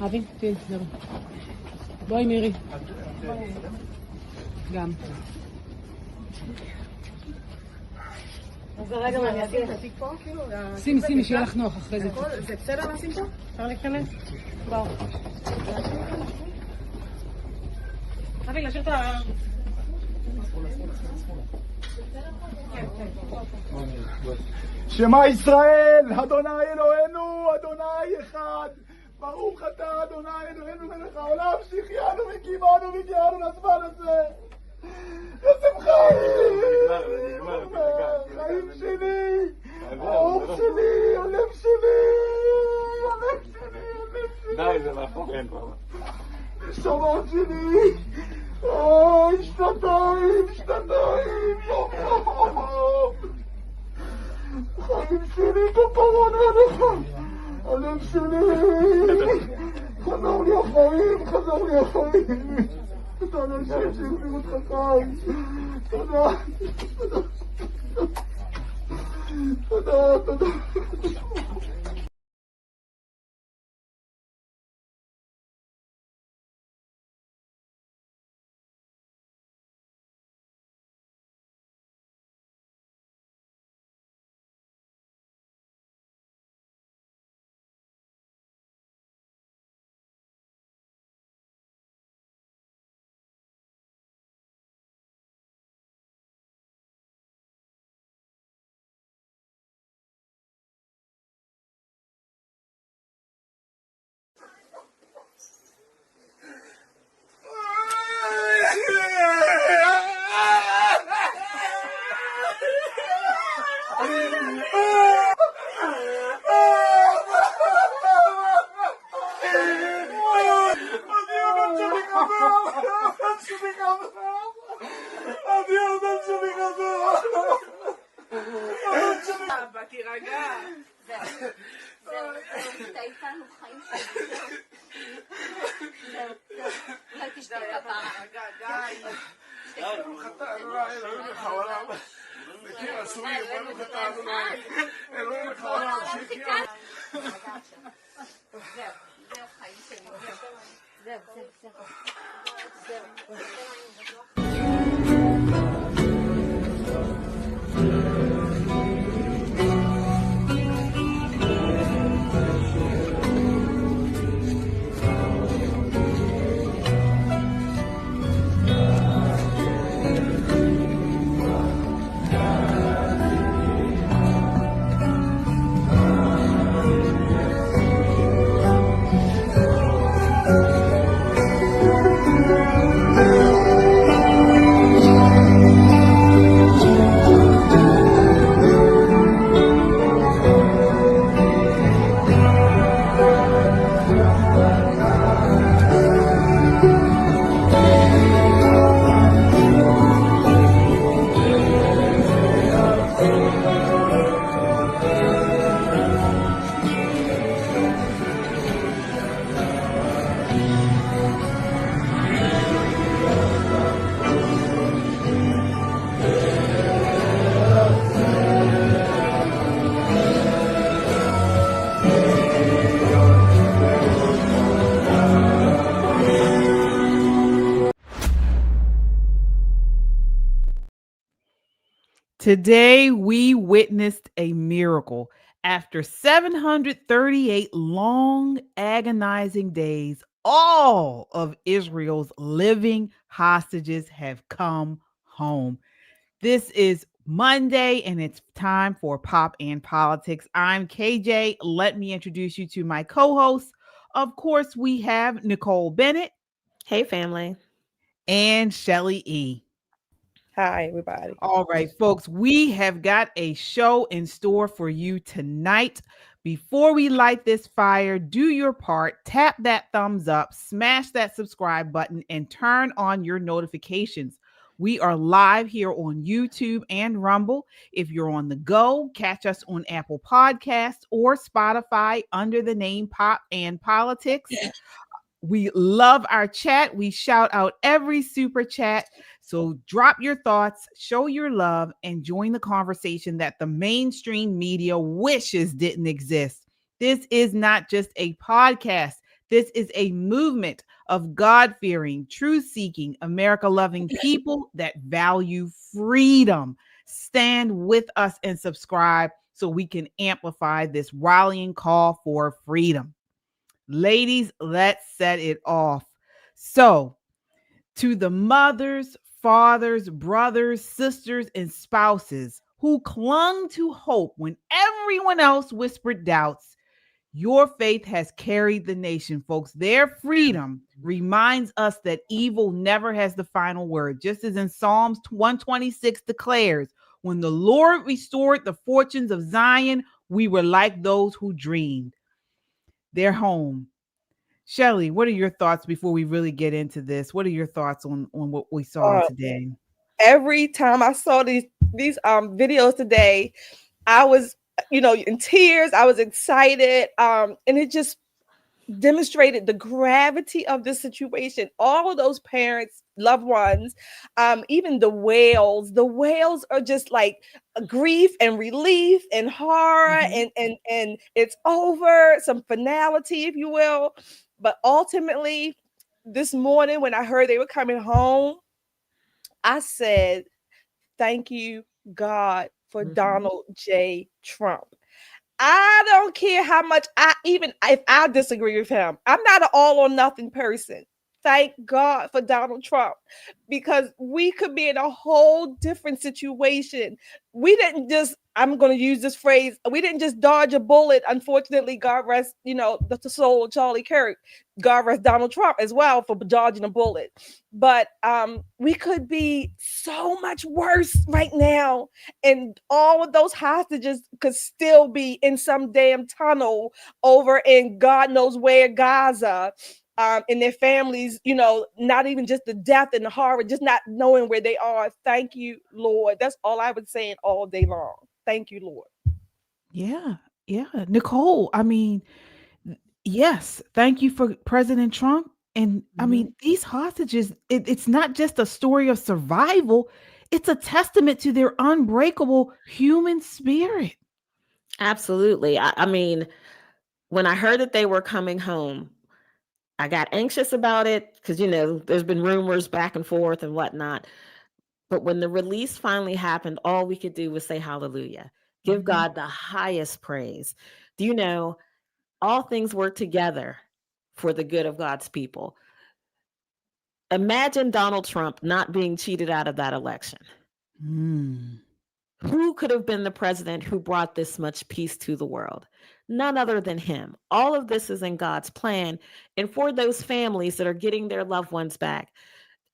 אבי, תראי, בואי מירי. גם. אז רגע, אני אשים את התיק פה, כאילו? שימי, שיהיה לך נוח אחרי זה. זה בסדר לשים פה? אפשר להיכנס? בואו. אבי, להשאיר את ה... שמע ישראל, אדוני אלוהינו, אדוני אחד. ברוך אתה, אדוני אלוהינו מלך העולם, שהחיינו וקיימנו והגיענו לזמן הזה. יוסף חיים, חיים שלי, האור שלי, הלב שלי, הלב שלי, הלב שלי. די, זה מאחורינו כבר. נשמה שלי, שנתיים, יום. חיים שלי, כפרונה עליך, הלב שלי, חזר לי החיים. תודה לאנשים שהחזירו אותך חי. תודה. תירגע. זהו, אתה איתנו חיים שלי. זהו, אולי תשתה כפרה. די. ברוך אתה, אדוני אלוהים מלך העולם. מכיר אסורים, ברוך אתה, אדוני אלוהים מלך העולם, שהחיינו. זהו, חיים שלי. זהו. Today, we witnessed a miracle. After 738 long, agonizing days, all of Israel's living hostages have come home. This is Monday, and it's time for Pop and Politics. I'm KJ. Let me introduce you to my co-hosts. Of course, we have Nicole Bennett. Hey, family. And Shelly E. Hi, everybody. All right, folks, we have got a show in store for you tonight. Before we light this fire, do your part, tap that thumbs up, smash that subscribe button, and turn on your notifications. We are live here on YouTube and Rumble. If you're on the go, catch us on Apple Podcasts or Spotify under the name Pop and Politics. We love our chat. We shout out every super chat. So drop your thoughts, show your love, and join the conversation that the mainstream media wishes didn't exist. This is not just a podcast. This is a movement of God-fearing, truth-seeking, America-loving people that value freedom. Stand with us and subscribe so we can amplify this rallying call for freedom. Ladies, let's set it off. So, to the mothers, fathers, brothers, sisters, and spouses who clung to hope when everyone else whispered doubts, your faith has carried the nation, folks. Their freedom reminds us that evil never has the final word, just as in Psalms 126 declares, when the Lord restored the fortunes of Zion, we were like those who dreamed. They're home. Shelly, what are your thoughts before we really get into this? What are your thoughts on what we saw today? Every time I saw these videos today, I was, in tears. I was excited, and it just demonstrated the gravity of the situation. All of those parents, loved ones, even the wails are just like grief and relief and horror, and it's over, some finality, if you will. But ultimately, this morning when I heard they were coming home, I said, thank you, God, for Donald J. Trump. I don't care how much if I disagree with him, I'm not an all or nothing person. Thank God for Donald Trump, because we could be in a whole different situation. We didn't just, I'm going to use this phrase, we didn't just dodge a bullet. Unfortunately, God rest, the soul of Charlie Kirk. God rest Donald Trump as well for dodging a bullet. But we could be so much worse right now. And all of those hostages could still be in some damn tunnel over in God knows where, Gaza. And their families, not even just the death and the horror, just not knowing where they are. Thank you, Lord. That's all I was saying all day long. Thank you, Lord. Yeah. Nicole, I mean, yes, thank you for President Trump. And I mean, these hostages, it's not just a story of survival, it's a testament to their unbreakable human spirit. Absolutely. I mean, when I heard that they were coming home, I got anxious about it because, there's been rumors back and forth and whatnot. But when the release finally happened, all we could do was say hallelujah. Give God the highest praise. Do you know, all things work together for the good of God's people. Imagine Donald Trump not being cheated out of that election. Who could have been the president who brought this much peace to the world? None other than him. All of this is in God's plan. And for those families that are getting their loved ones back,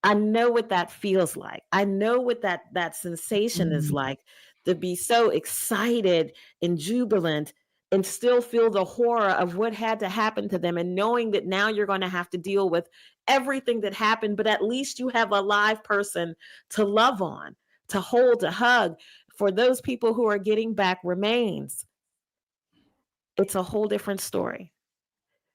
I know what that feels like. I know what that sensation is like, to be so excited and jubilant and still feel the horror of what had to happen to them, and knowing that now you're going to have to deal with everything that happened, but at least you have a live person to love on, to hold, to hug. For those people who are getting back remains, it's a whole different story.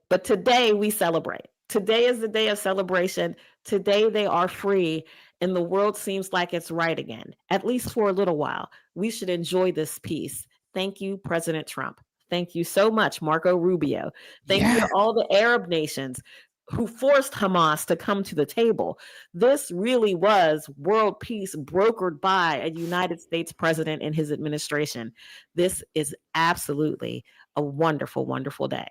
But today we celebrate. Today is the day of celebration. Today they are free, and the world seems like it's right again, at least for a little while. We should enjoy this peace. Thank you, President Trump. Thank you so much, Marco Rubio. Thank you to all the Arab nations who forced Hamas to come to the table. This really was world peace brokered by a United States president and his administration. This is absolutely a wonderful, wonderful day.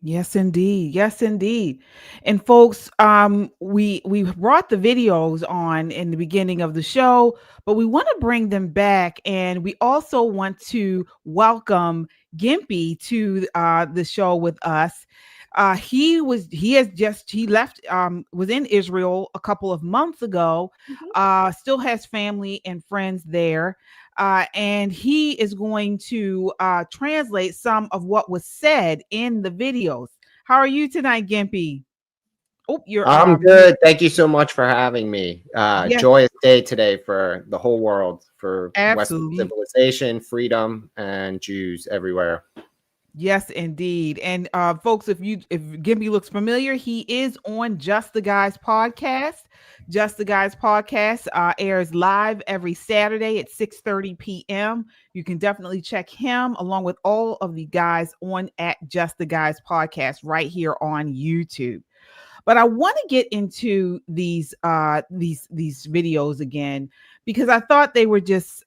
Yes, indeed. Yes, indeed. And folks, we brought the videos on in the beginning of the show, but we want to bring them back, and we also want to welcome Gimpy to the show with us. He was in Israel a couple of months ago. Still has family and friends there. And he is going to translate some of what was said in the videos. How are you tonight, Gimpy? I'm good. Thank you so much for having me. Joyous day today for the whole world, for Western civilization, freedom, and Jews everywhere. Yes, indeed. And folks, if Gimpy looks familiar, he is on Just the Guys podcast. Just the Guys podcast airs live every Saturday at 6:30 p.m. You can definitely check him along with all of the guys on at Just the Guys podcast right here on YouTube. But I want to get into these videos again because I thought they were just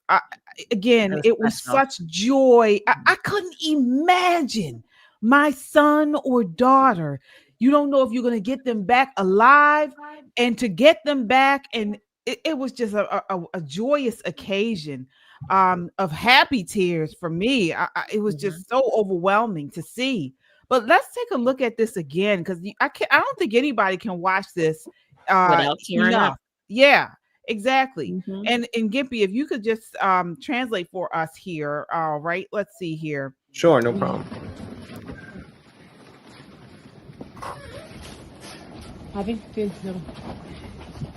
again, it was such joy. I couldn't imagine my son or daughter. You don't know if you're going to get them back alive, and to get them back, and it was just a joyous occasion of happy tears for me. It was just so overwhelming to see. But let's take a look at this again because I don't think anybody can watch this enough. Yeah, exactly. And Gimpy, if you could just translate for us here. All right, let's see here. Sure, no problem.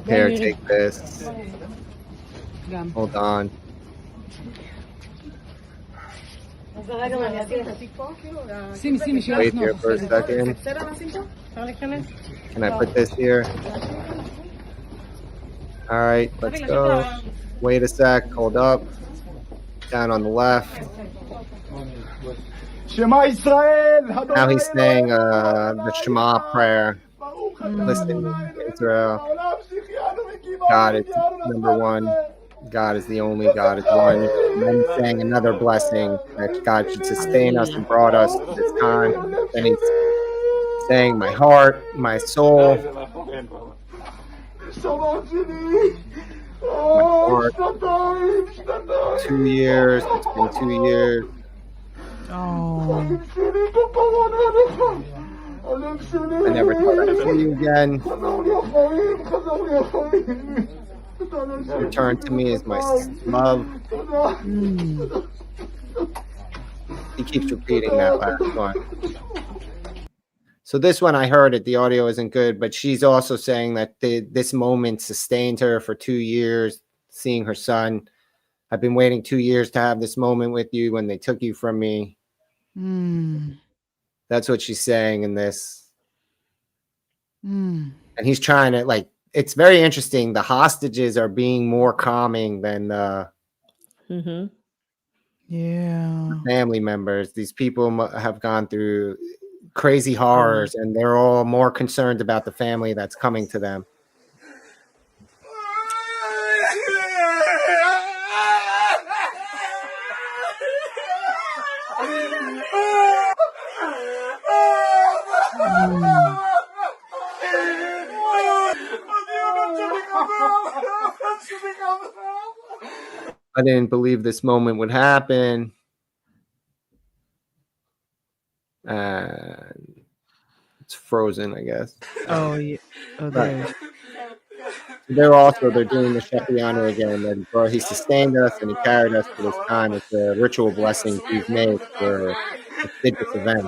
Here, take this. Hold on. Wait here for a second. Can I put this here? All right, let's go. Wait a sec. Hold up. Down on the left. Now he's saying the Shema prayer. Listen, Israel. God is number one. God is the only God is one. And then he's saying another blessing that God should sustain us and brought us to this time. Then he's saying my heart, my soul, my heart. 2 years. It's been 2 years. Oh. I never thought I'd see you again. Return to me is my love. He keeps repeating that last one. So this one I heard it. The audio isn't good, but she's also saying that this moment sustained her for 2 years, seeing her son. I've been waiting 2 years to have this moment with you when they took you from me. That's what she's saying in this. And he's trying to, like, it's very interesting. The hostages are being more calming than the family members. These people have gone through crazy horrors, and they're all more concerned about the family that's coming to them. I didn't believe this moment would happen. It's frozen, I guess. Oh, yeah. Oh, there. They're doing the Shechianu again. And he sustained us and he carried us to this time. It's a ritual blessing he's made for a prestigious event.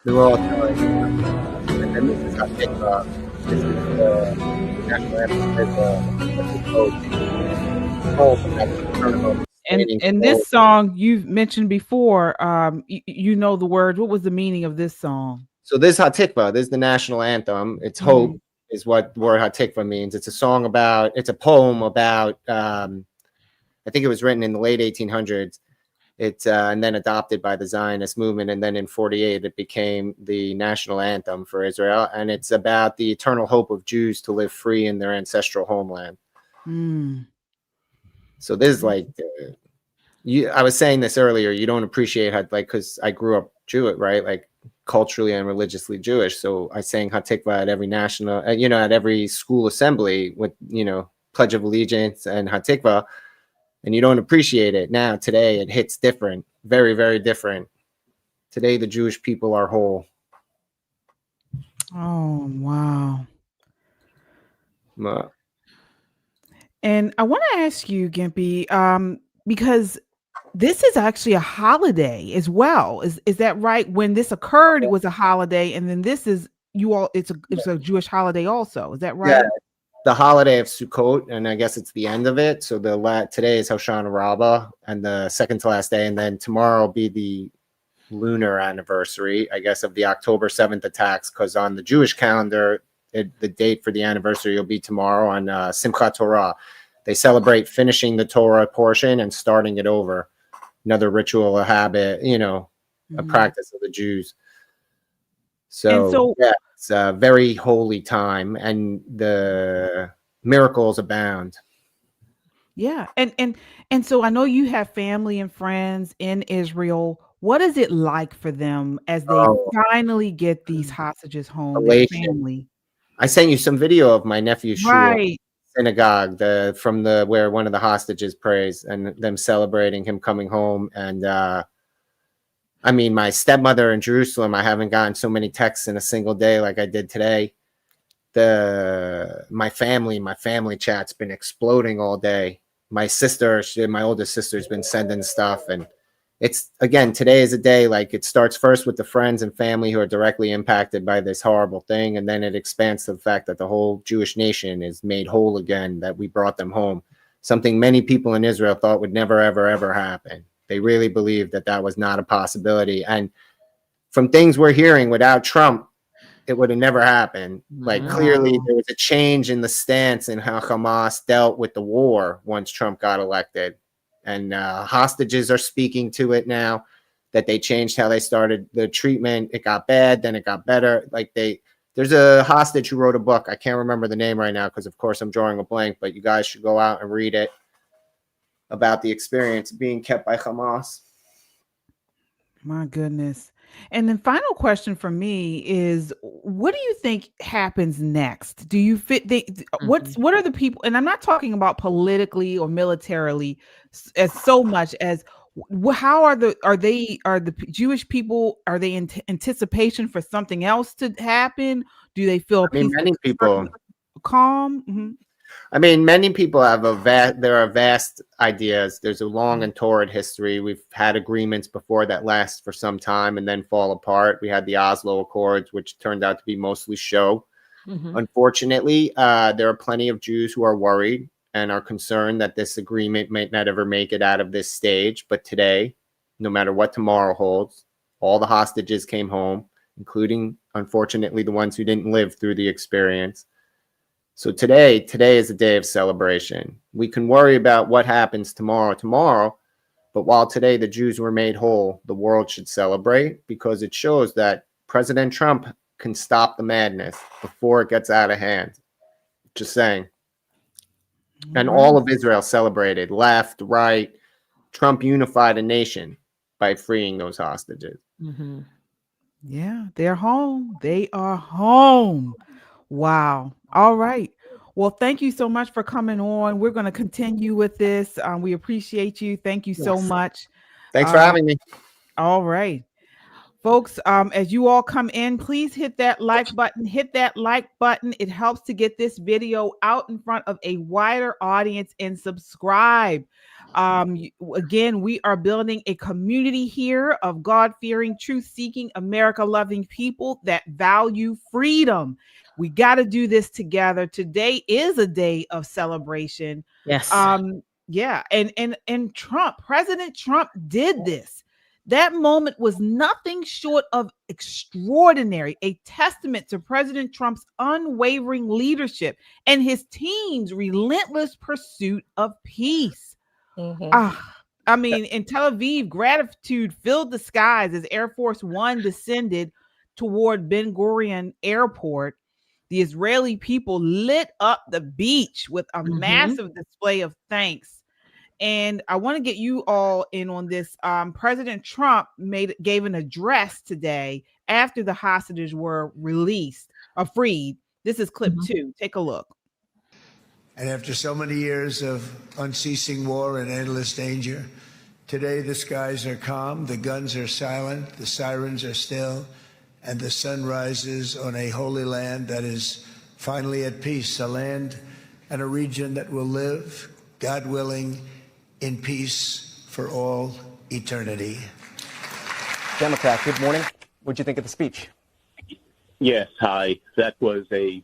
They were all telling, and this is how this is the national anthem. And this song you've mentioned before, you know the words. What was the meaning of this song? So this Hatikva, this is the national anthem. It's hope is what the word Hatikva means. It's a poem about, I think it was written in the late 1800s. It's and then adopted by the Zionist movement, and then in 1948 it became the national anthem for Israel, and it's about the eternal hope of Jews to live free in their ancestral homeland. So this is like, I was saying this earlier. You don't appreciate how, like, because I grew up Jewish, right? Like culturally and religiously Jewish. So I sang Hatikva at every national, at every school assembly with Pledge of Allegiance and Hatikva. And you don't appreciate it. Now, today, it hits different. Very, very different. Today, the Jewish people are whole. Oh, wow. And I want to ask you, Gimpy, because this is actually a holiday as well. Is that right? When this occurred, it was a holiday. And then this is, it's a Jewish holiday also. Is that right? the holiday of Sukkot, and I guess it's the end of it. So today is Hoshana Rabbah, and the second to last day, and then tomorrow will be the lunar anniversary, I guess, of the October 7th attacks, because on the Jewish calendar, the date for the anniversary will be tomorrow on Simchat Torah. They celebrate finishing the Torah portion and starting it over. Another ritual, a habit, a practice of the Jews. So yeah, it's a very holy time, and the miracles abound. Yeah, and so I know you have family and friends in Israel. What is it like for them as they finally get these hostages home? Their family. I sent you some video of my nephew's right. synagogue, from where one of the hostages prays, and them celebrating him coming home. And I mean, my stepmother in Jerusalem, I haven't gotten so many texts in a single day like I did today. My family chat's been exploding all day. My oldest sister's been sending stuff, and it's, again, today is a day, like, it starts first with the friends and family who are directly impacted by this horrible thing, and then it expands to the fact that the whole Jewish nation is made whole again, that we brought them home. Something many people in Israel thought would never, ever, ever happen. They really believed that was not a possibility. And from things we're hearing, without Trump, it would have never happened. Like, clearly there was a change in the stance in how Hamas dealt with the war once Trump got elected. And hostages are speaking to it now, that they changed how they started the treatment. It got bad, then it got better. Like, there's a hostage who wrote a book. I can't remember the name right now because, of course, I'm drawing a blank, but you guys should go out and read it, about the experience of being kept by Hamas. My goodness. And then final question for me is, what do you think happens next? Do you fit what are the people, and I'm not talking about politically or militarily as so much as how are the Jewish people, are they in anticipation for something else to happen? Do they feel many people calm? Mm-hmm. I mean, many people have there are vast ideas. There's a long and torrid history. We've had agreements before that last for some time and then fall apart. We had the Oslo Accords, which turned out to be mostly show. Unfortunately, there are plenty of Jews who are worried and are concerned that this agreement might not ever make it out of this stage. But today, no matter what tomorrow holds, all the hostages came home, including, unfortunately, the ones who didn't live through the experience. So today is a day of celebration. We can worry about what happens tomorrow, but while today the Jews were made whole, the world should celebrate, because it shows that President Trump can stop the madness before it gets out of hand. Just saying. And all of Israel celebrated, left, right. Trump unified a nation by freeing those hostages. Yeah, they're home. They are home. Wow. All right. Well, thank you so much for coming on. We're going to continue with this. We appreciate you. Thank you so much. Thanks for having me. All right. Folks, as you all come in, please hit that like button. Hit that like button. It helps to get this video out in front of a wider audience, and subscribe. Again, we are building a community here of God-fearing, truth-seeking, America-loving people that value freedom. We got to do this together. Today is a day of celebration. Yes. Yeah. And President Trump did this. That moment was nothing short of extraordinary, a testament to President Trump's unwavering leadership and his team's relentless pursuit of peace. I mean, in Tel Aviv, gratitude filled the skies as Air Force One descended toward Ben Gurion Airport. The Israeli people lit up the beach with a massive display of thanks. And I want to get you all in on this. President Trump gave an address today after the hostages were released or freed. This is clip 2. Take a look. And after so many years of unceasing war and endless danger, today the skies are calm, the guns are silent, the sirens are still, and the sun rises on a holy land that is finally at peace, a land and a region that will live, God willing, in peace for all eternity. Democrat, good morning. What'd you think of the speech? Yes, hi. That was a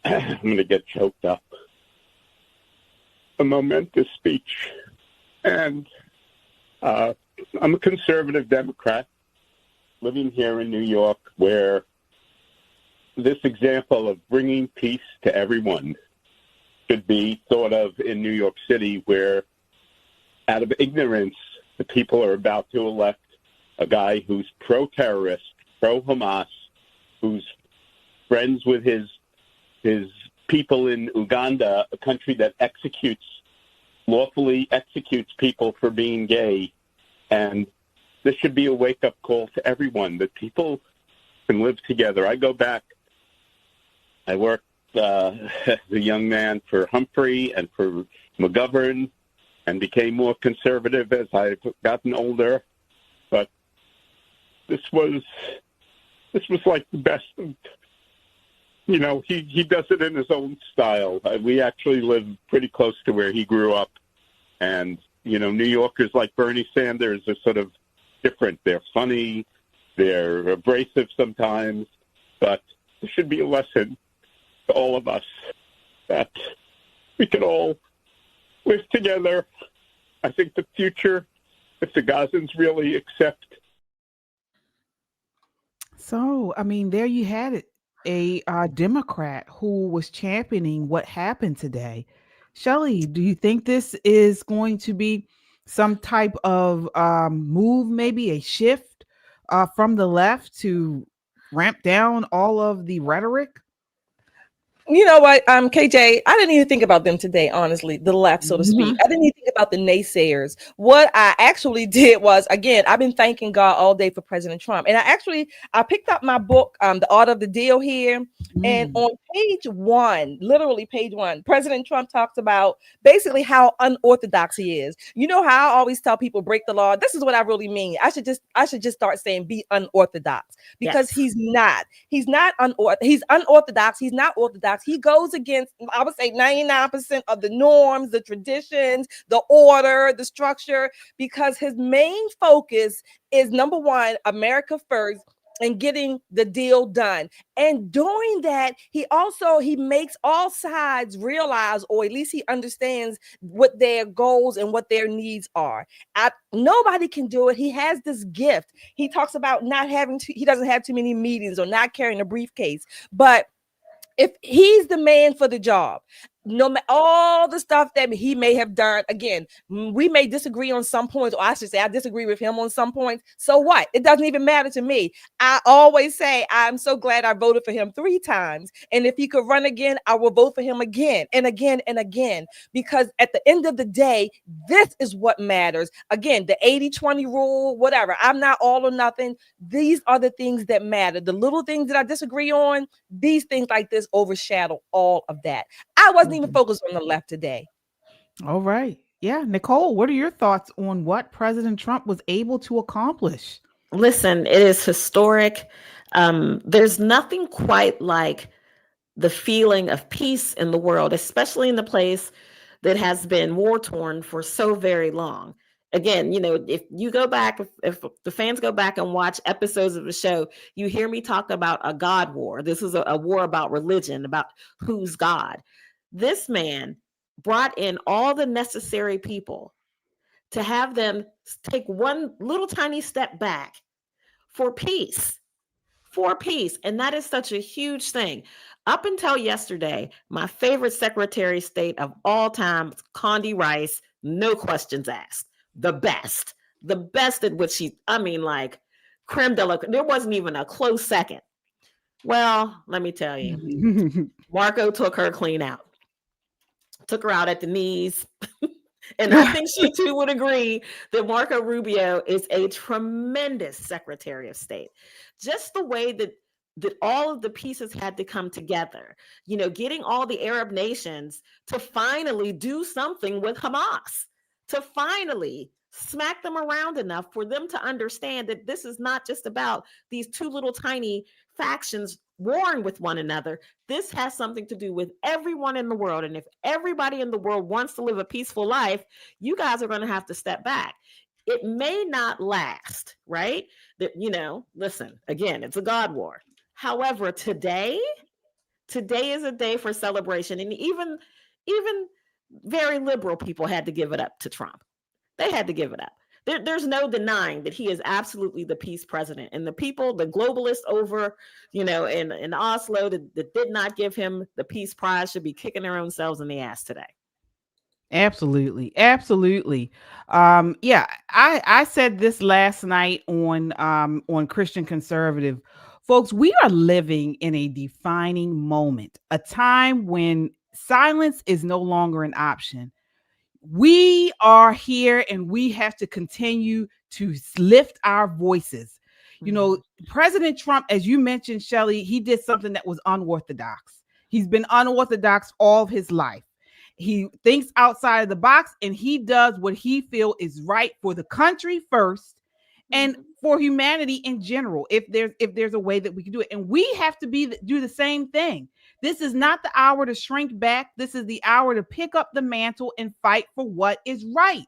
I'm going to get choked up. A momentous speech. And I'm a conservative Democrat living here in New York, where this example of bringing peace to everyone should be thought of in New York City, where out of ignorance, the people are about to elect a guy who's pro-terrorist, pro-Hamas, who's friends with his people in Uganda, a country that lawfully executes people for being gay. And this should be a wake-up call to everyone, that people can live together. I go back, I worked as a young man for Humphrey and for McGovern, and became more conservative as I've gotten older. But this was like the best. You know, he does it in his own style. We actually live pretty close to where he grew up. And, you know, New Yorkers like Bernie Sanders are sort of different. They're funny, they're abrasive sometimes, but there should be a lesson to all of us that we can all live together. I think the future, if the Gazans really accept. So, I mean, there you had it. A Democrat who was championing what happened today. Shelley, do you think this is going to be some type of move, maybe a shift from the left to ramp down all of the rhetoric? You know what, KJ, I didn't even think about them today, honestly, the left, so to speak. I didn't even think about the naysayers. What I actually did was, again, I've been thanking God all day for President Trump. And I picked up my book, The Art of the Deal here. And on page 1, literally page 1, President Trump talks about basically how unorthodox he is. You know how I always tell people break the law? This is what I really mean. I should just start saying be unorthodox, because he's not. He's unorthodox. He's not orthodox. He goes against, I would say, 99% of the norms, the traditions, the order, the structure, because his main focus is, number one, America first, and getting the deal done. And doing that, he makes all sides realize, or at least he understands what their goals and what their needs are. Nobody can do it. He has this gift. He talks about he doesn't have too many meetings or not carrying a briefcase. But if he's the man for the job, no matter all the stuff that he may have done, again, we may disagree on some points, or I should say I disagree with him on some points. So what? It doesn't even matter to me. I always say I'm so glad I voted for him 3 times. And if he could run again, I will vote for him again and again and again. Because at the end of the day, this is what matters. Again, the 80-20 rule, whatever. I'm not all or nothing. These are the things that matter. The little things that I disagree on, these things like this overshadow all of that. I wasn't even focused on the left today. All right. Yeah. Nicole, what are your thoughts on what President Trump was able to accomplish? Listen, it is historic. There's nothing quite like the feeling of peace in the world, especially in the place that has been war-torn for so very long. Again, you know, if you go back, if the fans go back and watch episodes of the show, you hear me talk about a God war. This is a war about religion, about who's God. This man brought in all the necessary people to have them take one little tiny step back for peace. And that is such a huge thing. Up until yesterday, my favorite Secretary of State of all time, Condi Rice, no questions asked. The best at which creme de la creme. There wasn't even a close second. Well, let me tell you, Marco took her clean out. Took her out at the knees. And I think she too would agree that Marco Rubio is a tremendous Secretary of State. Just the way that all of the pieces had to come together, you know, getting all the Arab nations to finally do something with Hamas, to finally smack them around enough for them to understand that this is not just about these 2 little tiny factions warring with one another. This has something to do with everyone in the world. And if everybody in the world wants to live a peaceful life, you guys are going to have to step back. It may not last, right? That, you know, listen, again, it's a God war. However, today, Today is a day for celebration. And even very liberal people had to give it up to Trump. They had to give it up. There's no denying that he is absolutely the peace president. And the people, the globalists over, in Oslo that did not give him the peace prize should be kicking their own selves in the ass today. Absolutely. Yeah, I said this last night on Christian Conservative. Folks, we are living in a defining moment, a time when silence is no longer an option. We are here and we have to continue to lift our voices. President Trump, as you mentioned, Shelley, he did something that was unorthodox. He's been unorthodox all of his life. He thinks outside of the box and he does what he feels is right for the country first and for humanity in general. If there's a way that we can do it, and we have to do the same thing. This is not the hour to shrink back. This is the hour to pick up the mantle and fight for what is right.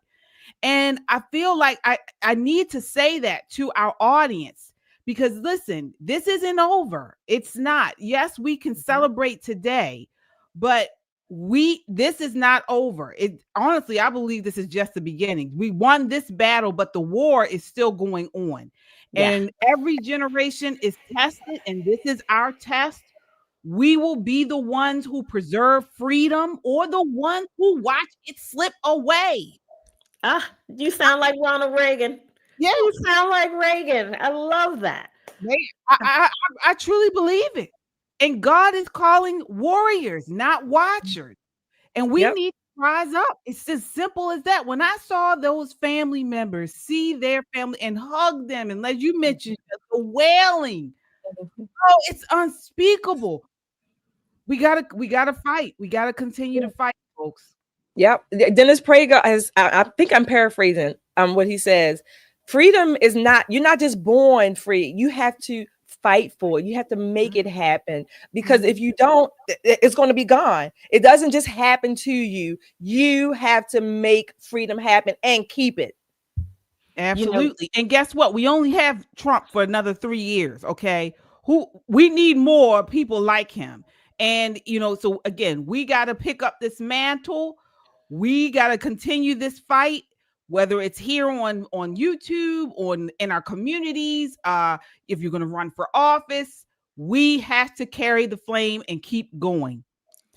And I feel like I need to say that to our audience, because listen, this isn't over. It's not. Yes, we can celebrate today, but this is not over. Honestly, I believe this is just the beginning. We won this battle, but the war is still going on. Yeah. And every generation is tested, and this is our test. We will be the ones who preserve freedom or the ones who watch it slip away. You sound like Ronald Reagan. Yeah, you sound like Reagan. I love that. I truly believe it. And God is calling warriors, not watchers. And we need to rise up. It's as simple as that. When I saw those family members see their family and hug them, and as you mentioned, the wailing, it's unspeakable. We gotta fight. We gotta continue to fight, folks. Yep. Dennis Prager I think I'm paraphrasing what he says. Freedom is not, you're not just born free. You have to fight for it. You have to make it happen, because if you don't, it's going to be gone. It doesn't just happen to you. You have to make freedom happen and keep it. Absolutely. And guess what? We only have Trump for another 3 years. Okay. We need more people like him. And, so again, we got to pick up this mantle. We got to continue this fight, whether it's here on YouTube, in our communities. If you're going to run for office, we have to carry the flame and keep going.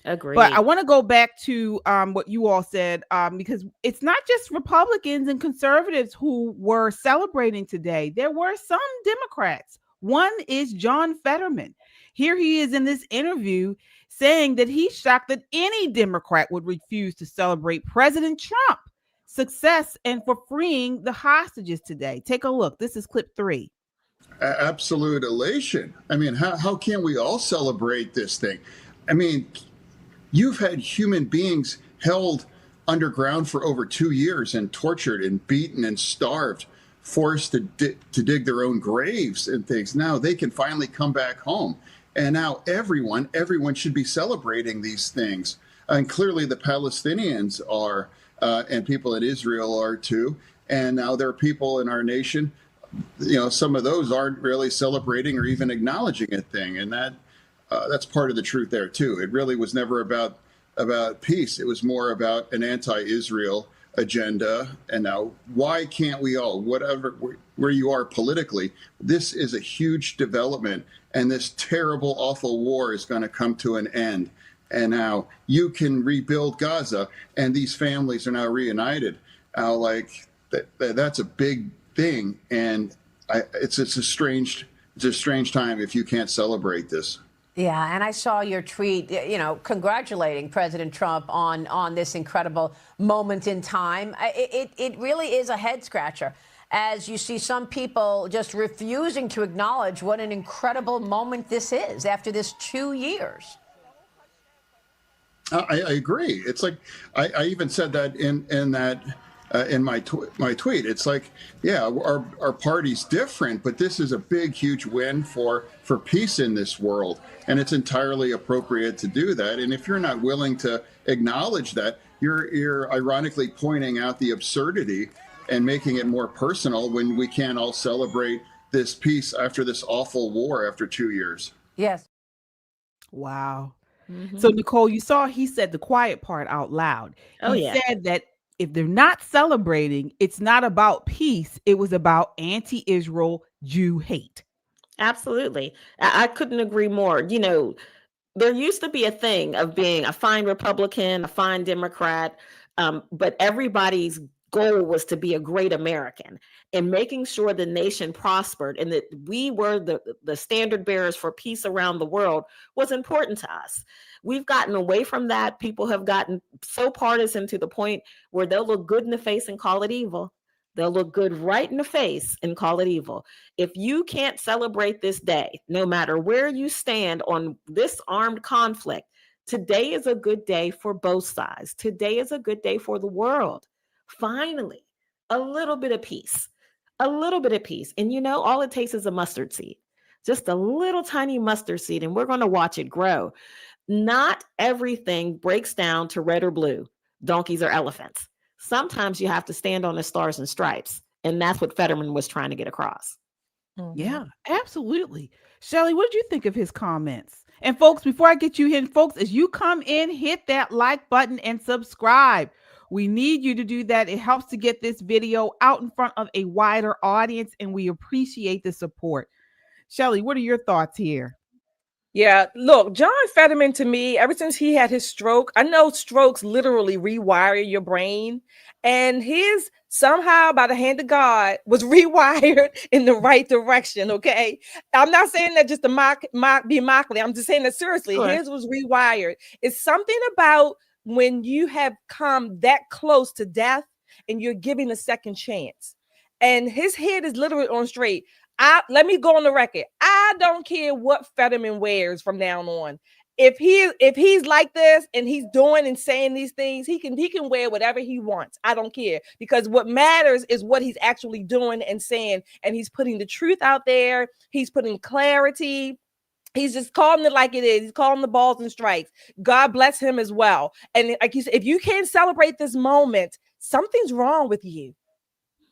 Agreed. But I want to go back to what you all said, because it's not just Republicans and conservatives who were celebrating today. There were some Democrats. One is John Fetterman. Here he is in this interview saying that he's shocked that any Democrat would refuse to celebrate President Trump's success and for freeing the hostages today. Take a look. This is clip 3. Absolute elation. I mean, how can we all celebrate this thing? I mean, you've had human beings held underground for over 2 years and tortured and beaten and starved, forced to dig their own graves and things. Now they can finally come back home. And now everyone should be celebrating these things. And clearly the Palestinians are, and people in Israel are too. And now there are people in our nation, some of those aren't really celebrating or even acknowledging a thing. And that's part of the truth there too. It really was never about peace. It was more about an anti-Israel agenda. And now why can't we all, whatever, where you are politically, this is a huge development. And this terrible, awful war is going to come to an end. And now you can rebuild Gaza, and these families are now reunited. That's a big thing, and it's a strange time if you can't celebrate this. Yeah, and I saw your tweet, congratulating President Trump on this incredible moment in time. It really is a head scratcher, as you see some people just refusing to acknowledge what an incredible moment this is after this 2 years. I agree. It's like I even said that in my tweet. It's like, yeah, our party's different, but this is a big, huge win for peace in this world, and it's entirely appropriate to do that. And if you're not willing to acknowledge that, you're ironically pointing out the absurdity and making it more personal when we can't all celebrate this peace after this awful war after 2 years. Yes. Wow. Mhm. So Nicole, you saw he said the quiet part out loud. Oh, He yeah. said that if they're not celebrating, it's not about peace. It was about anti-Israel Jew hate. Absolutely. I couldn't agree more. You know, there used to be a thing of being a fine Republican, a fine Democrat, but everybody's goal was to be a great American and making sure the nation prospered and that we were the standard bearers for peace around the world was important to us. We've gotten away from that. People have gotten so partisan to the point where they'll look good in the face and call it evil. They'll look good right in the face and call it evil. If you can't celebrate this day, no matter where you stand on this armed conflict, today is a good day for both sides. Today is a good day for the world. Finally, a little bit of peace, a little bit of peace. And you know, all it takes is a mustard seed, just a little tiny mustard seed, and we're going to watch it grow. Not everything breaks down to red or blue, donkeys or elephants. Sometimes you have to stand on the stars and stripes. And that's what Fetterman was trying to get across. Yeah, absolutely. Shelley, what did you think of his comments? And folks, before I get you in, folks, as you come in, hit that like button and subscribe. We need you to do that. It helps to get this video out in front of a wider audience, and we appreciate the support. Shelley, what are your thoughts here? Yeah, look, John Fetterman, to me, ever since he had his stroke, I know strokes literally rewire your brain, and his somehow by the hand of God was rewired in the right direction. Okay, I'm not saying that just to be mockly. I'm just saying that seriously. Sure. His was rewired. It's something about when you have come that close to death and you're giving a second chance, and his head is literally on straight. Let me go on the record. I don't care what Fetterman wears from now on. If he's like this and he's doing and saying these things, he can wear whatever he wants. I don't care, because what matters is what he's actually doing and saying, and he's putting the truth out there. He's putting clarity. He's just calling it like it is. He's calling the balls and strikes. God bless him as well. And like you said, if you can't celebrate this moment, something's wrong with you.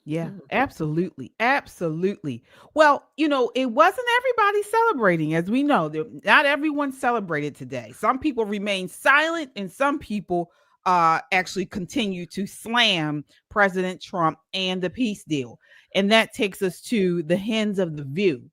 Yeah, absolutely. Absolutely. Well, you know, it wasn't everybody celebrating. As we know, not everyone celebrated today. Some people remained silent, and some people actually continue to slam President Trump and the peace deal. And that takes us to the hens of The View.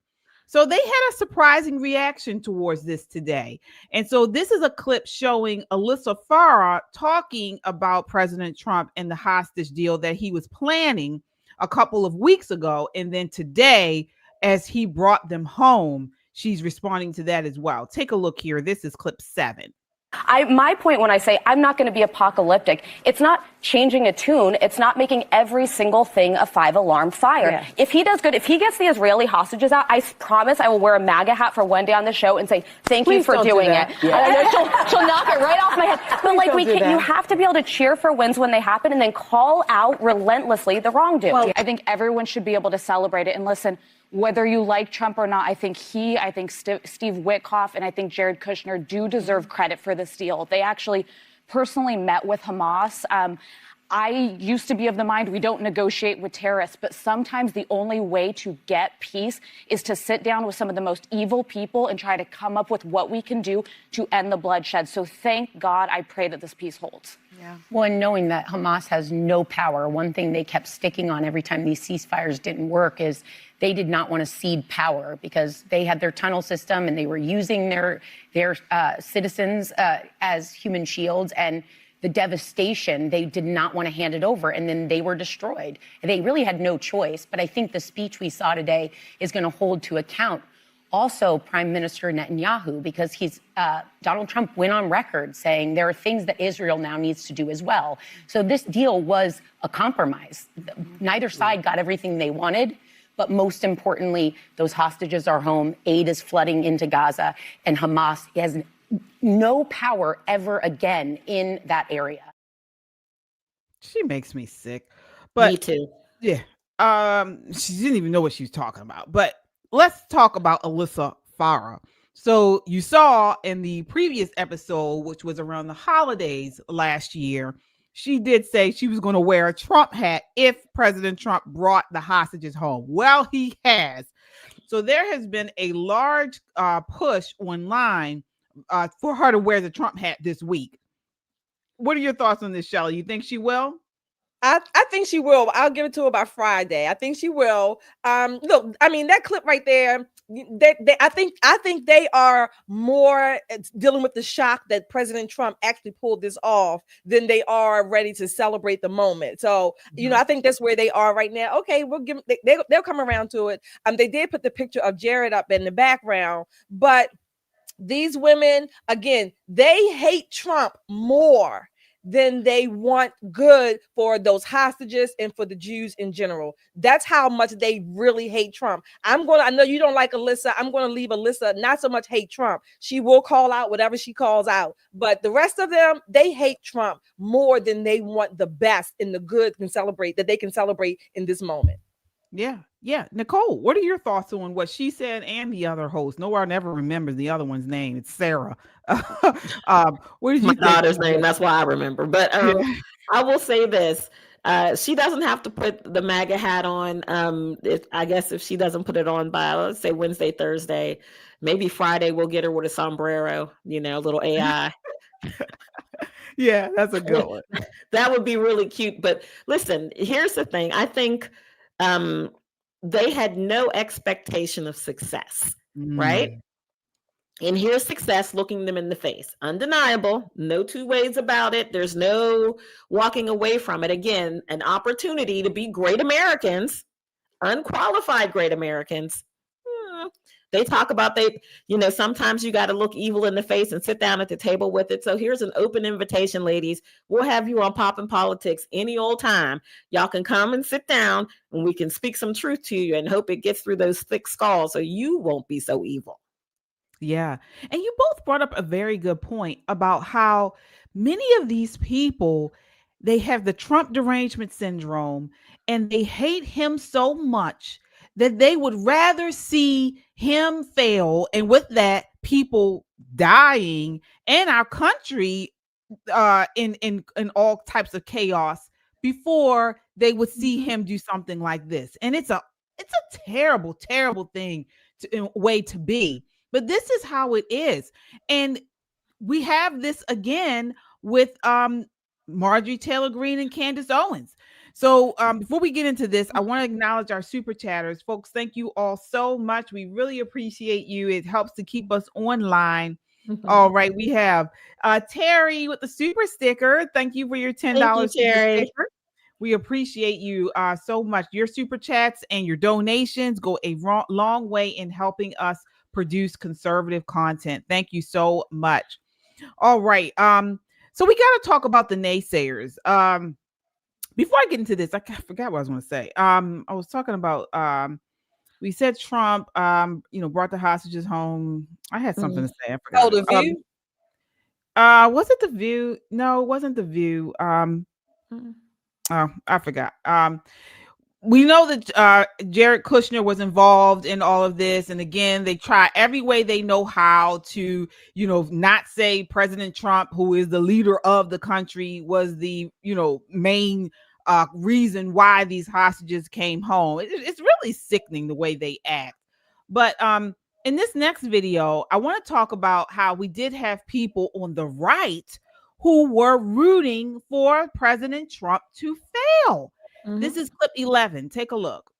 So they had a surprising reaction towards this today. And so this is a clip showing Alyssa Farah talking about President Trump and the hostage deal that he was planning a couple of weeks ago. And then today, as he brought them home, she's responding to that as well. Take a look here. This is clip 7. My point when I say I'm not going to be apocalyptic, it's not changing a tune. It's not making every single thing a 5-alarm fire. Yeah. If he does good, if he gets the Israeli hostages out, I promise I will wear a MAGA hat for one day on the show and say, thank you for doing it. Yeah. She'll knock it right off my head. But like, you have to be able to cheer for wins when they happen and then call out relentlessly the wrongdoing. Well, I think everyone should be able to celebrate it. And listen, whether you like Trump or not, I think Steve Witkoff and I think Jared Kushner do deserve credit for this deal. They actually personally met with Hamas. I used to be of the mind we don't negotiate with terrorists, but sometimes the only way to get peace is to sit down with some of the most evil people and try to come up with what we can do to end the bloodshed. So thank God, I pray that this peace holds. Yeah. Well, and knowing that Hamas has no power, one thing they kept sticking on every time these ceasefires didn't work is they did not want to cede power because they had their tunnel system and they were using their citizens as human shields, and the devastation, they did not want to hand it over, and then they were destroyed. They really had no choice. But I think the speech we saw today is going to hold to account also Prime Minister Netanyahu, because Donald Trump went on record saying there are things that Israel now needs to do as well. So this deal was a compromise. Neither side got everything they wanted. But most importantly, those hostages are home. Aid is flooding into Gaza, and Hamas has no power ever again in that area. She makes me sick. But me too. Yeah. She didn't even know what she was talking about. But let's talk about Alyssa Farah. So you saw in the previous episode, which was around the holidays last year, she did say she was going to wear a Trump hat if President Trump brought the hostages home. Well, he has. So there has been a large push online for her to wear the Trump hat this week. What are your thoughts on this, Shelley? You think she will? I think she will. I'll give it to her by Friday. I think she will. Look, I mean, that clip right there, I think they are more dealing with the shock that President Trump actually pulled this off than they are ready to celebrate the moment. So, you know, I think that's where they are right now. Okay, we'll give they'll come around to it. They did put the picture of Jared up in the background, but these women, again, they hate Trump more than they want good for those hostages and for the Jews in general. That's how much they really hate Trump. I know you don't like Alyssa. I'm going to leave Alyssa not so much hate Trump. She will call out whatever she calls out. But the rest of them, they hate Trump more than they want the best and the good that they can celebrate in this moment. Yeah. Nicole, what are your thoughts on what she said and the other host? Nowhere never remembers the other one's name. It's Sarah. What did you think? My daughter's name. That's why I remember. But I will say this. She doesn't have to put the MAGA hat on. I guess if she doesn't put it on by, let's say, Wednesday, Thursday, maybe Friday, we'll get her with a sombrero, a little AI. Yeah, that's a good one. That would be really cute. But listen, here's the thing. I think they had no expectation of success, right? And here's success looking them in the face. Undeniable. No two ways about it. There's no walking away from it. Again, an opportunity to be great Americans, unqualified great Americans. They talk about sometimes you got to look evil in the face and sit down at the table with it. So here's an open invitation, ladies. We'll have you on Poppin' Politics any old time. Y'all can come and sit down and we can speak some truth to you and hope it gets through those thick skulls so you won't be so evil. Yeah. And you both brought up a very good point about how many of these people, they have the Trump derangement syndrome and they hate him so much that they would rather see him fail, and with that, people dying and our country in all types of chaos before they would see him do something like this. And it's a terrible, terrible thing way to be. But this is how it is. And we have this again with Marjorie Taylor Greene and Candace Owens. So before we get into this, I want to acknowledge our super chatters. Folks, thank you all so much. We really appreciate you. It helps to keep us online. All right. We have Terry with the super sticker. Thank you for your $10 Thank you, Terry. sticker. We appreciate you so much. Your super chats and your donations go a long way in helping us produce conservative content. Thank you so much. All right. So we got to talk about the naysayers. Before I get into this, I forgot what I was going to say. I was talking about we said Trump brought the hostages home. I had something to say. I forgot. Oh, the View? Was it the View? No, it wasn't the View. Oh, I forgot. We know that Jared Kushner was involved in all of this. And again, they try every way they know how to, not say President Trump, who is the leader of the country, was the, main reason why these hostages came home. It's really sickening the way they act. But in this next video, I want to talk about how we did have people on the right who were rooting for President Trump to fail. This is clip 11. Take a look.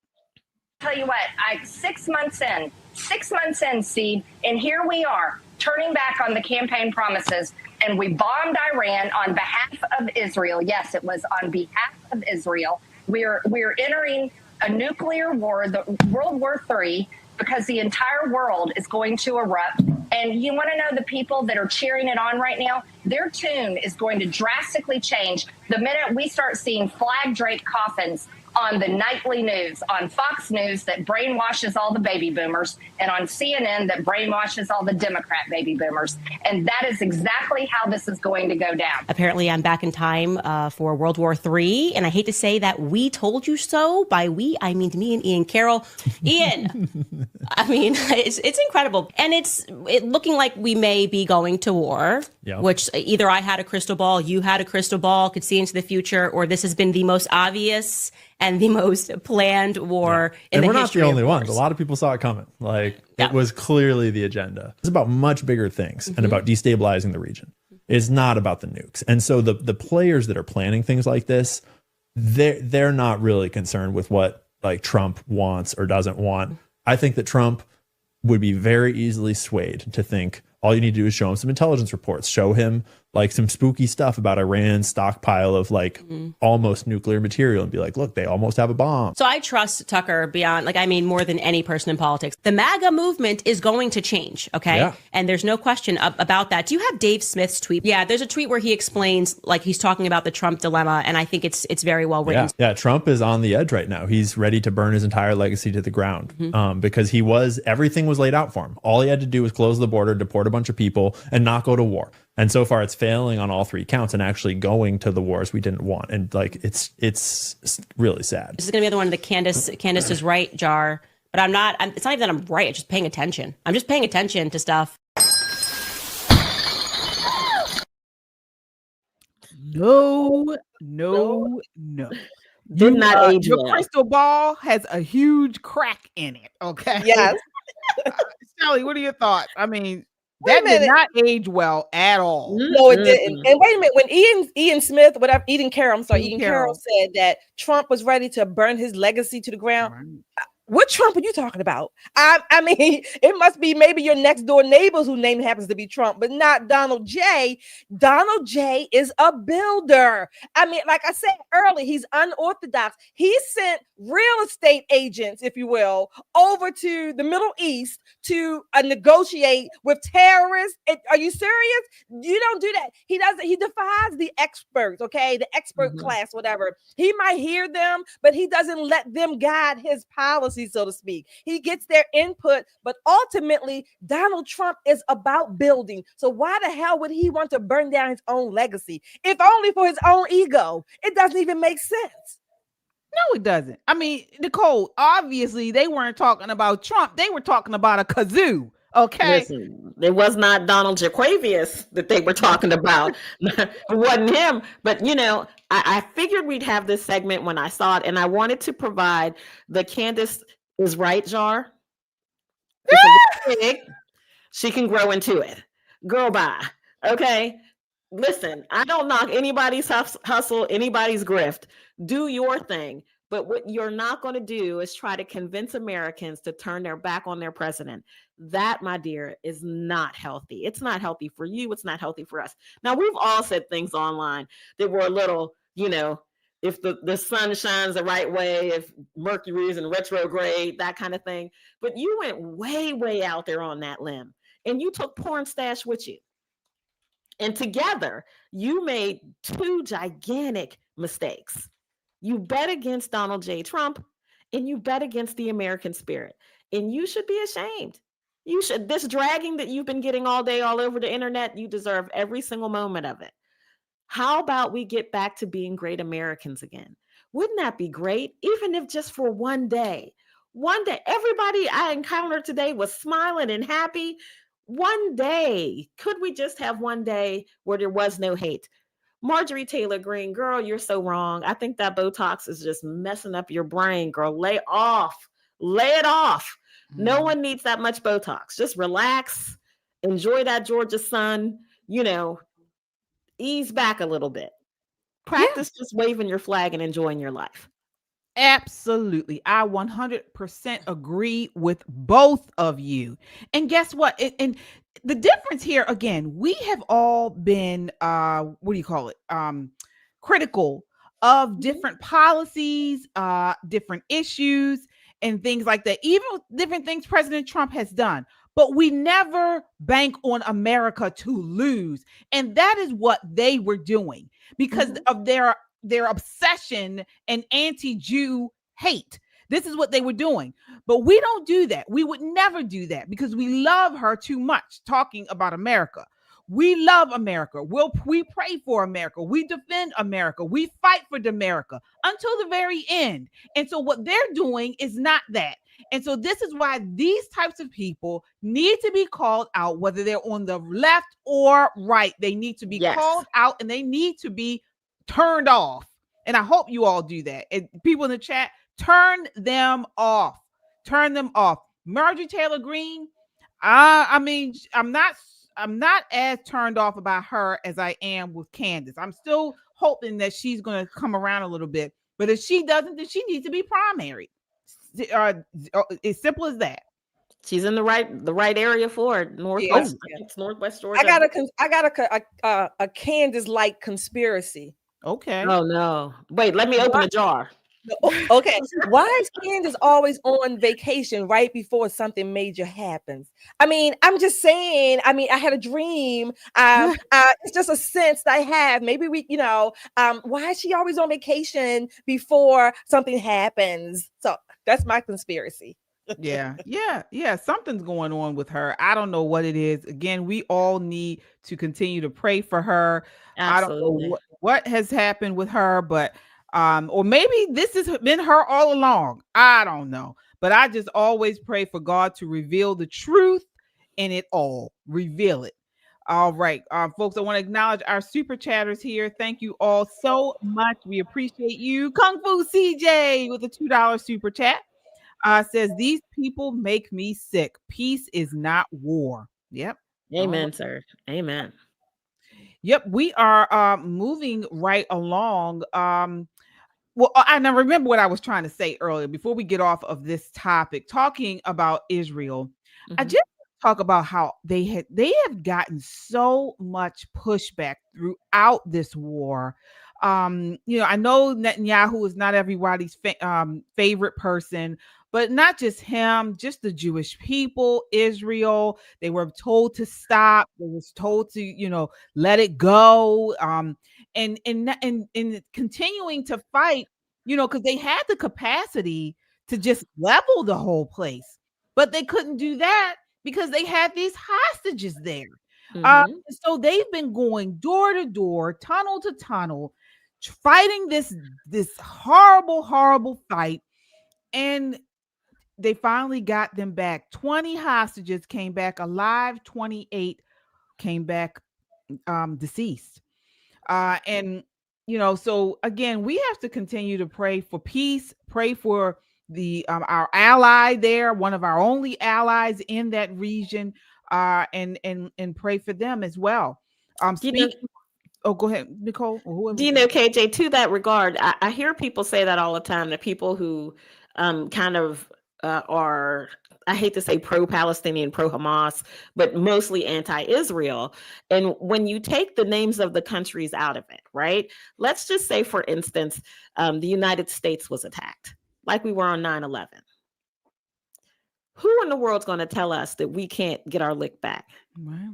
Tell you what, 6 months in, Steve, and here we are turning back on the campaign promises, and we bombed Iran on behalf of Israel. Yes, it was on behalf of Israel. We're entering a nuclear war, the World War III, because the entire world is going to erupt. And you want to know the people that are cheering it on right now? Their tune is going to drastically change the minute we start seeing flag draped coffins on the nightly news, on Fox News that brainwashes all the baby boomers, and on CNN that brainwashes all the Democrat baby boomers. And that is exactly how this is going to go down. Apparently, I'm back in time for World War III. And I hate to say that we told you so. By we, I mean me and Ian Carroll. Ian, I mean, it's incredible. And it's looking like we may be going to war, which either I had a crystal ball, you had a crystal ball, could see into the future, or this has been the most obvious and the most planned war in and the we're not history the only of ones. wars. A lot of people saw it coming. Like it was clearly the agenda. It's about much bigger things and about destabilizing the region. It's not about the nukes. And so the players that are planning things like this, they're not really concerned with what like Trump wants or doesn't want. I think that Trump would be very easily swayed to think all you need to do is show him some intelligence reports, show him like some spooky stuff about Iran's stockpile of like almost nuclear material and be like, look, they almost have a bomb. So I trust Tucker beyond, like, I mean, more than any person in politics. The MAGA movement is going to change, okay? Yeah. And there's no question about that. Do you have Dave Smith's tweet? Yeah, there's a tweet where he explains, like, he's talking about the Trump dilemma, and I think it's very well written. Yeah, Trump is on the edge right now. He's ready to burn his entire legacy to the ground because everything was laid out for him. All he had to do was close the border, deport a bunch of people, and not go to war. And so far, it's failing on all three counts and actually going to the wars we didn't want. And like, it's really sad. This is going to be the one that Candace is right, Jar. But I'm not. It's not even that I'm right. I'm just paying attention. I'm just paying attention to stuff. No. Did not age Your well. crystal ball has a huge crack in it. Okay. Yes. Shelly, what are your thoughts? I mean, that did not age well at all. No, it didn't. And wait a minute, when Ian Smith, whatever, Ian Carroll said that Trump was ready to burn his legacy to the ground. What Trump are you talking about? I mean, it must be maybe your next door neighbors whose name happens to be Trump, but not Donald J. Donald J is a builder. I mean, like I said earlier, he's unorthodox. He sent real estate agents, if you will, over to the Middle East to negotiate with terrorists. Are you serious? You don't do that. He doesn't. He defies the experts, okay? The expert class, whatever. He might hear them, but he doesn't let them guide his policy, so to speak. He gets their input, but ultimately, Donald Trump is about building. So why the hell would he want to burn down his own legacy? If only for his own ego. It doesn't even make sense. No, it doesn't. I mean, Nicole, obviously they weren't talking about Trump. They were talking about a kazoo. Okay. Listen, it was not Donald Jaquavius that they were talking about. It wasn't him. But, you know, I figured we'd have this segment when I saw it, and I wanted to provide the Candace is right jar. It's a little big. She can grow into it. Girl, bye. Okay. Listen, I don't knock anybody's hustle, anybody's grift. Do your thing. But what you're not going to do is try to convince Americans to turn their back on their president. That, my dear, is not healthy. It's not healthy for you. It's not healthy for us. Now, we've all said things online that were a little, you know, if the sun shines the right way, if Mercury is in retrograde, that kind of thing. But you went way, way out there on that limb, and you took porn stash with you. And together, you made two gigantic mistakes. You bet against Donald J. Trump, and you bet against the American spirit. And you should be ashamed. You should. This dragging that you've been getting all day, all over the internet, you deserve every single moment of it. How about we get back to being great Americans again? Wouldn't that be great? Even if just for one day. One day, everybody I encountered today was smiling and happy. One day. Could we just have one day where there was no hate? Marjorie Taylor Greene, girl, you're so wrong. I think that Botox is just messing up your brain, girl. Lay off. Lay it off. No one needs that much Botox. Just relax. Enjoy that Georgia sun. You know, ease back a little bit. Practice just waving your flag and enjoying your life. Absolutely. I 100% agree with both of you. And guess what? And the difference here, again, we have all been, critical of different policies, different issues, and things like that. Even different things President Trump has done. But we never bank on America to lose. And that is what they were doing because of their obsession and anti-Jew hate. This is what they were doing. But we don't do that. We would never do that because we love her too much talking about America. We love America. We pray for America. We defend America. We fight for America until the very end. And so what they're doing is not that. And so this is why these types of people need to be called out, whether they're on the left or right. They need to be called out and they need to be turned off. And I hope you all do that. And people in the chat, turn them off. Turn them off. Marjorie Taylor Greene, I mean, I'm not as turned off about her as I am with Candace. I'm still hoping that she's going to come around a little bit. But if she doesn't, then she needs to be primary. As simple as that. She's in the right area for it. Northwest. Yeah. It's Northwest Georgia. I got a Candace like conspiracy. Okay. Oh no! Wait, let me open the jar. Okay. Why is Candace always on vacation right before something major happens? I mean, I'm just saying. I mean, I had a dream. It's just a sense that I have. Maybe why is she always on vacation before something happens? So that's my conspiracy. Yeah. Something's going on with her. I don't know what it is. Again, we all need to continue to pray for her. Absolutely. I don't know what has happened with her, but or maybe this has been her all along. I don't know. But I just always pray for God to reveal the truth in it all. Reveal it. All right, folks, I want to acknowledge our super chatters here. Thank you all so much. We appreciate you. Kung Fu CJ with a $2 super chat. Says, these people make me sick. Peace is not war. Yep. Amen, sir. Amen. Yep. We are moving right along. Well, I now remember what I was trying to say earlier before we get off of this topic, talking about Israel. I just talk about how they have gotten so much pushback throughout this war. I know Netanyahu is not everybody's favorite person, but not just him, just the Jewish people, Israel. They were told to stop. They were told to, let it go. And continuing to fight, because they had the capacity to just level the whole place, but they couldn't do that because they had these hostages there. So they've been going door to door, tunnel to tunnel, fighting this horrible, horrible fight. And they finally got them back. 20 hostages came back alive. 28 came back deceased. So again, we have to continue to pray for peace, pray for our ally there, one of our only allies in that region, and pray for them as well. Oh, go ahead, Nicole. Do you know, KJ, to that regard, I hear people say that all the time, that people who kind of are, I hate to say pro-Palestinian, pro-Hamas, but mostly anti-Israel. And when you take the names of the countries out of it, right? Let's just say, for instance, the United States was attacked, like we were on 9/11. Who in the world's going to tell us that we can't get our lick back? Wow.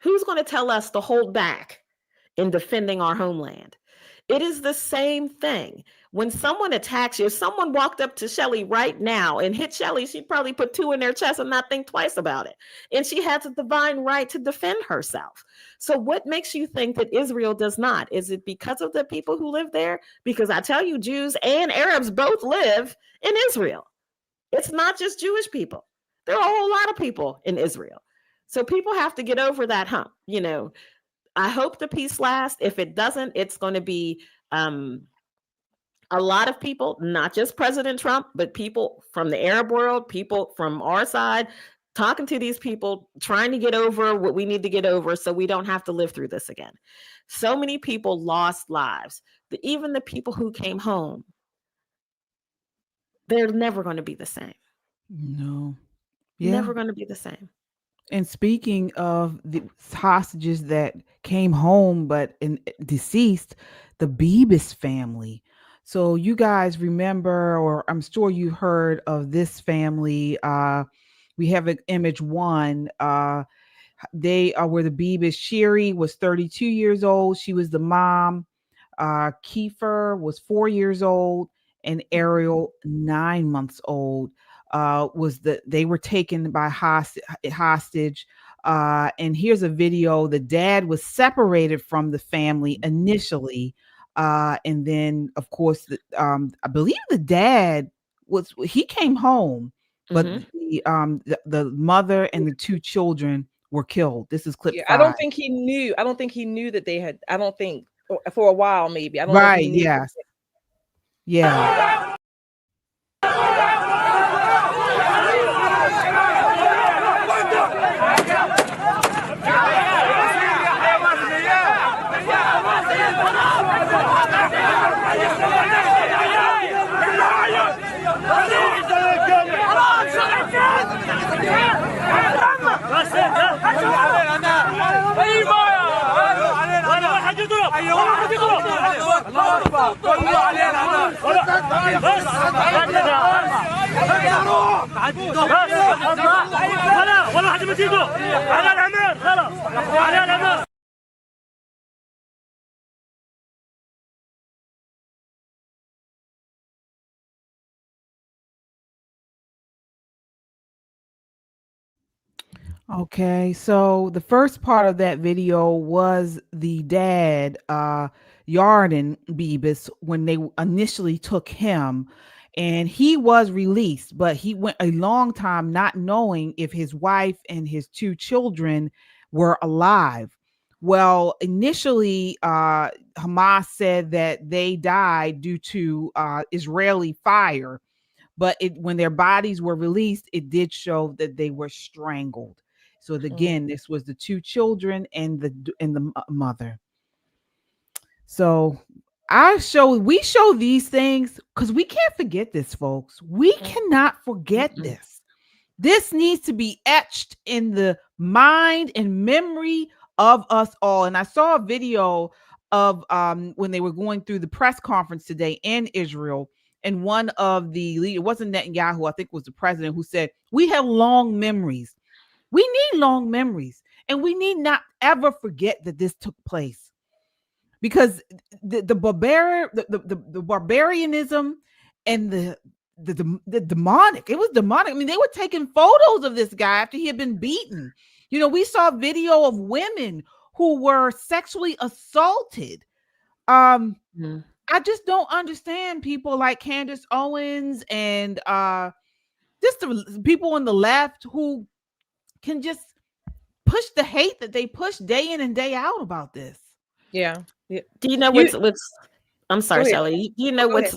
Who's going to tell us to hold back in defending our homeland? It is the same thing. When someone attacks you, if someone walked up to Shelley right now and hit Shelley, she'd probably put 2 in their chest and not think twice about it. And she has a divine right to defend herself. So what makes you think that Israel does not? Is it because of the people who live there? Because I tell you, Jews and Arabs both live in Israel. It's not just Jewish people. There are a whole lot of people in Israel. So people have to get over that hump. I hope the peace lasts. If it doesn't, it's going to be a lot of people, not just President Trump, but people from the Arab world, people from our side, talking to these people, trying to get over what we need to get over so we don't have to live through this again. So many people lost lives. Even the people who came home, they're never going to be the same. No. Yeah. Never going to be the same. And speaking of the hostages that came home but deceased, the Bibas family. So you guys remember, or I'm sure you heard of this family. We have an image one. They were the Bibas. Sherry was 32 years old. She was the mom. Kiefer was 4 years old, and Ariel 9 months old. They were taken by hostage. And here's a video. The dad was separated from the family initially. And then of course, I believe the dad he came home, but the mother and the 2 children were killed. This is clip 5. I don't think he knew that they had, I don't think for a while, maybe. I don't know if Right. he needs Yes. Yeah. Okay, so the first part of that video was the dad, Yarden Bibas, when they initially took him, and he was released, but he went a long time not knowing if his wife and his two children were alive. Well, initially, Hamas said that they died due to Israeli fire, but when their bodies were released, it did show that they were strangled. So again, this was the two children and the mother. So we show these things because we can't forget this, folks. We cannot forget this. This needs to be etched in the mind and memory of us all. And I saw a video of when they were going through the press conference today in Israel. And one of the leaders, it wasn't Netanyahu, I think it was the president, who said, we have long memories. We need long memories. And we need not ever forget that this took place. Because the barbarianism and the demonic, it was demonic. I mean, they were taking photos of this guy after he had been beaten. You know, we saw video of women who were sexually assaulted. I just don't understand people like Candace Owens and just the people on the left who can just push the hate that they push day in and day out about this. Yeah. Do you know what's I'm sorry, Shelley. Do you know what's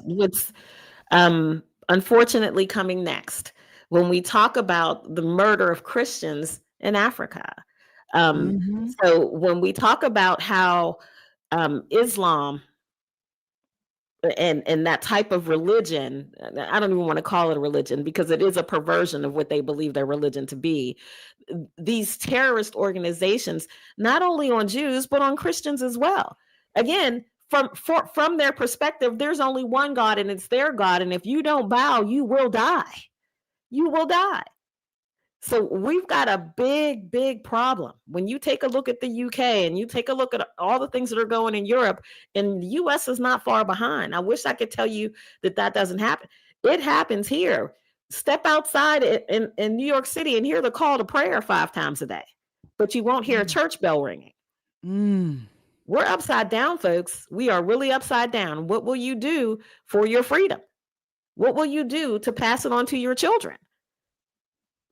unfortunately coming next when we talk about the murder of Christians in Africa? So when we talk about how Islam and that type of religion, I don't even want to call it a religion because it is a perversion of what they believe their religion to be. These terrorist organizations, not only on Jews, but on Christians as well. Again, from their perspective, there's only one God and it's their God. And if you don't bow, you will die. You will die. So we've got a big, big problem. When you take a look at the UK and you take a look at all the things that are going in Europe, and the US is not far behind. I wish I could tell you that doesn't happen. It happens here. Step outside in New York City and hear the call to prayer 5 times a day, but you won't hear a church bell ringing. We're upside down, folks. We are really upside down. What will you do for your freedom? What will you do to pass it on to your children?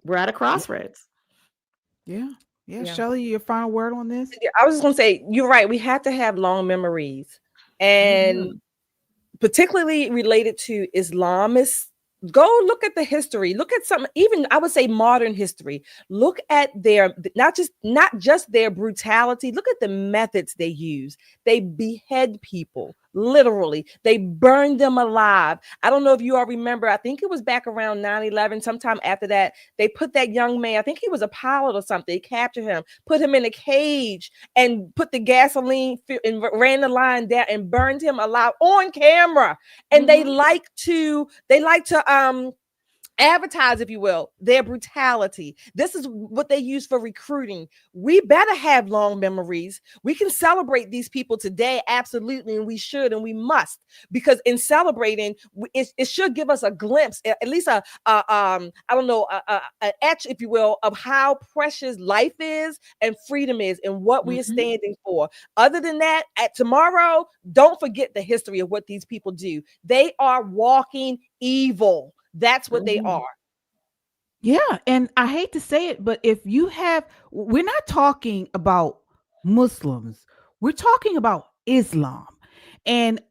We're at a crossroads. Yeah. Shelley, your final word on this? I was just going to say, you're right. We have to have long memories. And particularly related to Islamists, go look at the history. Look at some, even I would say modern history. Look at their, not just their brutality. Look at the methods they use. They behead people. Literally, they burned them alive. I don't know if you all remember, I think it was back around 9/11, sometime after that, they put that young man, I think he was a pilot or something, they captured him, put him in a cage and put the gasoline and ran the line down and burned him alive on camera. And they like to advertise, if you will, their brutality. This is what they use for recruiting. We better have long memories. We can celebrate these people today, absolutely, and we should and we must, because in celebrating, it should give us a glimpse, at least an etch, if you will, of how precious life is and freedom is and what we are standing for. Other than that, at tomorrow, don't forget the history of what these people do. They are walking evil. That's what they are. Yeah. And I hate to say it, but we're not talking about Muslims. We're talking about Islam. And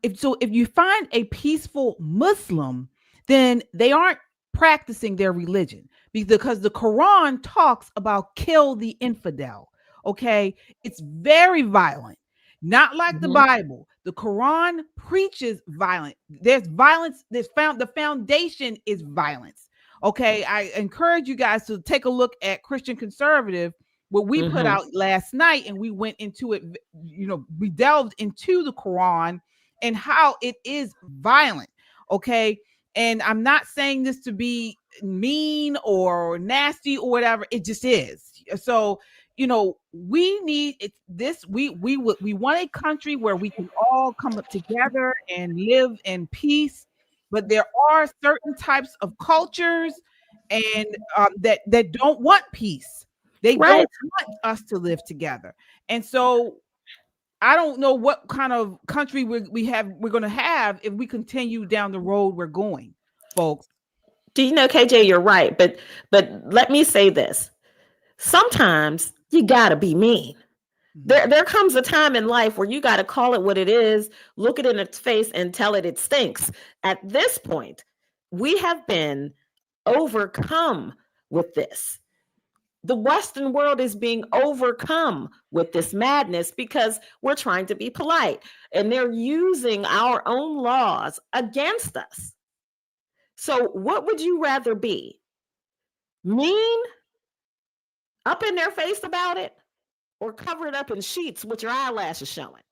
if you find a peaceful Muslim, then they aren't practicing their religion, because the Quran talks about kill the infidel. Okay, it's very violent, not like the Bible. The Quran preaches violence. There's violence. The foundation is violence. Okay, I encourage you guys to take a look at Christian Conservative, what we put out last night, and we went into it. We delved into the Quran and how it is violent. Okay, and I'm not saying this to be mean or nasty or whatever. It just is. So, we need this. We want a country where we can all come up together and live in peace. But there are certain types of cultures and that don't want peace. They don't want us to live together. And so I don't know what kind of country we're going to have if we continue down the road we're going, folks. Do you know, KJ, you're right. But let me say this. Sometimes you got to be mean. There comes a time in life where you got to call it what it is, look it in its face and tell it stinks. At this point, we have been overcome with this. The Western world is being overcome with this madness because we're trying to be polite, and they're using our own laws against us. So what would you rather be? Mean? Up in their face about it? Or cover it up in sheets with your eyelashes showing?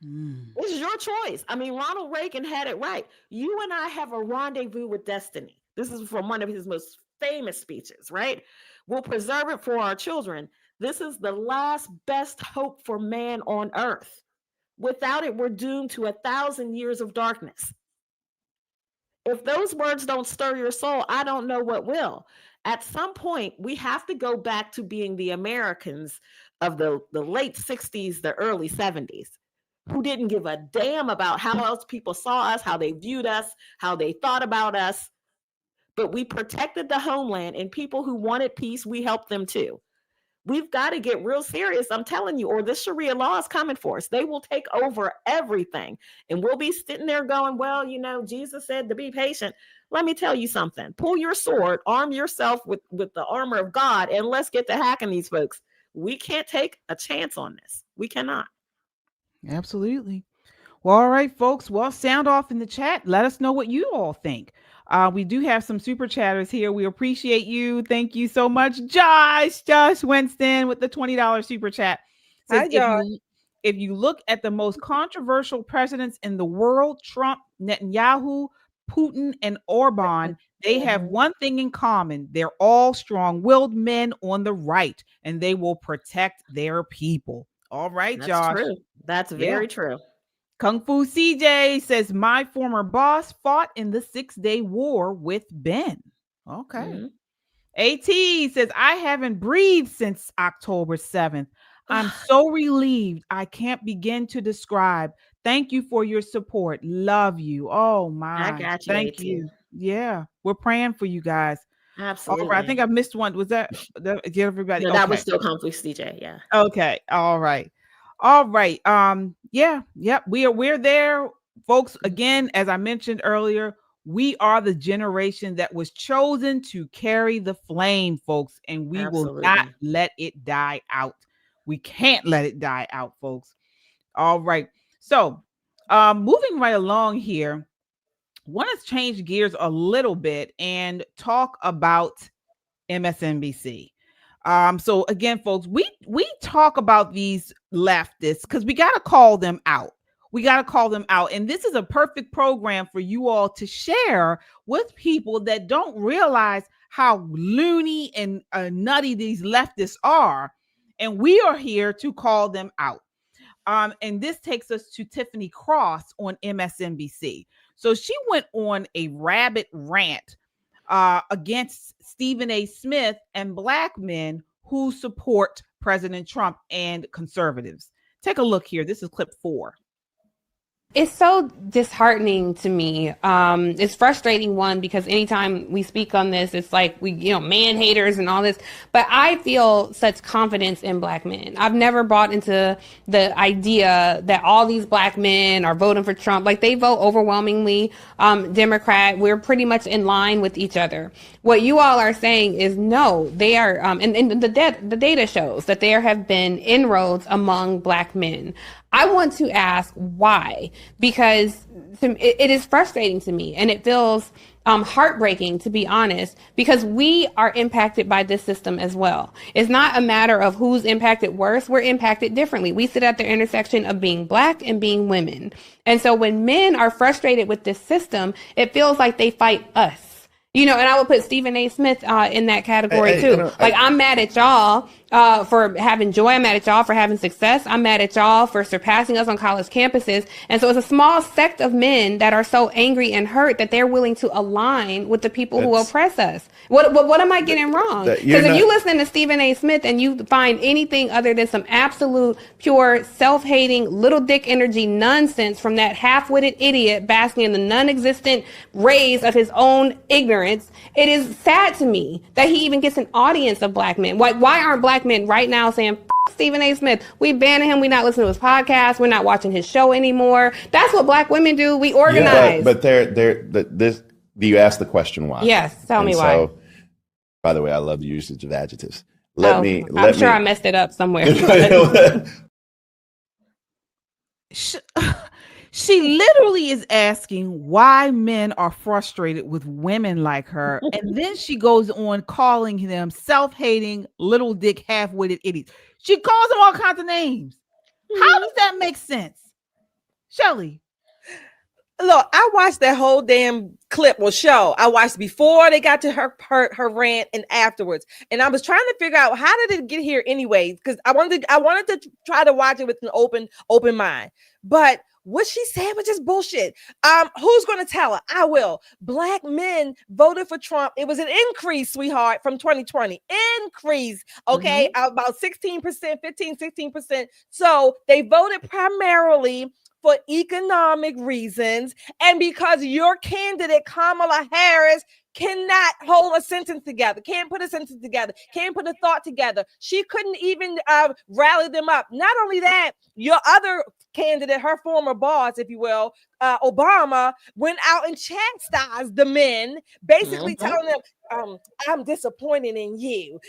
This is your choice. I mean, Ronald Reagan had it right. You and I have a rendezvous with destiny. This is from one of his most famous speeches, right? We'll preserve it for our children. This is the last best hope for man on earth. Without it, we're doomed to 1,000 years of darkness. If those words don't stir your soul, I don't know what will. At some point, we have to go back to being the Americans of the late 60s, the early 70s, who didn't give a damn about how else people saw us, how they viewed us, how they thought about us. But we protected the homeland, and people who wanted peace, we helped them too. We've got to get real serious, I'm telling you, or this Sharia law is coming for us. They will take over everything. And we'll be sitting there going, well, Jesus said to be patient. Let me tell you something. Pull your sword, arm yourself with the armor of God, and let's get to hacking these folks. We can't take a chance on this. We cannot. Absolutely. Well, all right, folks. Well, sound off in the chat. Let us know what you all think. We do have some super chatters here. We appreciate you. Thank you so much, Josh Winston with the $20 super chat. Says, hi, Josh. If you look at the most controversial presidents in the world, Trump, Netanyahu, Putin, and Orban, they have one thing in common. They're all strong-willed men on the right, and they will protect their people. All right, That's Josh. true. That's very true. Kung Fu CJ says, my former boss fought in the 6-day war with Ben. Okay. AT says, I haven't breathed since October 7th. I'm so relieved. I can't begin to describe. Thank you for your support. Love you. Oh my. I got you. Thank AT. you. Yeah. We're praying for you guys. Absolutely. All right. I think I missed one. Was that get everybody? No, that was still Kung Fu CJ. Yeah. Okay. All right. Yep. We're there, folks. Again, as I mentioned earlier, we are the generation that was chosen to carry the flame, folks, and we will not let it die out. We can't let it die out, folks. All right. So, moving right along here, want to change gears a little bit and talk about MSNBC. So again, folks, we talk about these leftists because we got to call them out. And this is a perfect program for you all to share with people that don't realize how loony and nutty these leftists are. And we are here to call them out. And this takes us to Tiffany Cross on MSNBC. So she went on a rabid rant against Stephen A. Smith and Black men who support President Trump and conservatives. Take a look here. This is clip 4. It's so disheartening to me. It's frustrating, one, because anytime we speak on this, it's like we, man haters and all this. But I feel such confidence in Black men. I've never bought into the idea that all these Black men are voting for Trump. Like, they vote overwhelmingly Democrat. We're pretty much in line with each other. What you all are saying is no, they are, and the data shows that there have been inroads among Black men. I want to ask why, because it is frustrating to me, and it feels heartbreaking, to be honest, because we are impacted by this system as well. It's not a matter of who's impacted worse. We're impacted differently. We sit at the intersection of being Black and being women. And so when men are frustrated with this system, it feels like they fight us. And I would put Stephen A. Smith in that category too. I'm mad at y'all for having joy. I'm mad at y'all for having success. I'm mad at y'all for surpassing us on college campuses. And so it's a small sect of men that are so angry and hurt that they're willing to align with the people who oppress us. What am I getting wrong? Because if you listen to Stephen A. Smith and you find anything other than some absolute pure self-hating little dick energy nonsense from that half-witted idiot basking in the non-existent rays of his own ignorance, it is sad to me that he even gets an audience of Black men. Why aren't Black men right now saying, Stephen A. Smith, we banning him, we not listening to his podcast, we're not watching his show anymore? That's what Black women do. We organize. But this. Do you ask the question why? Yes, tell me why. By the way, I love the usage of adjectives. I'm sure I messed it up somewhere. She literally is asking why men are frustrated with women like her. And then she goes on calling them self-hating, little dick, half-witted idiots. She calls them all kinds of names. How does that make sense? Shelley. Look, I watched that whole damn clip or show. I watched before they got to her rant and afterwards. And I was trying to figure out, how did it get here anyway? Because I wanted to try to watch it with an open mind. But what she said was just bullshit. Who's going to tell her? I will. Black men voted for Trump. It was an increase, sweetheart, from 2020. Increase, okay? About 16%, 16%. So they voted primarily for economic reasons, and because your candidate, Kamala Harris, cannot hold a sentence together, can't put a sentence together, can't put a thought together. She couldn't even rally them up. Not only that, your other candidate, her former boss, if you will, Obama, went out and chastised the men, basically telling them, I'm disappointed in you.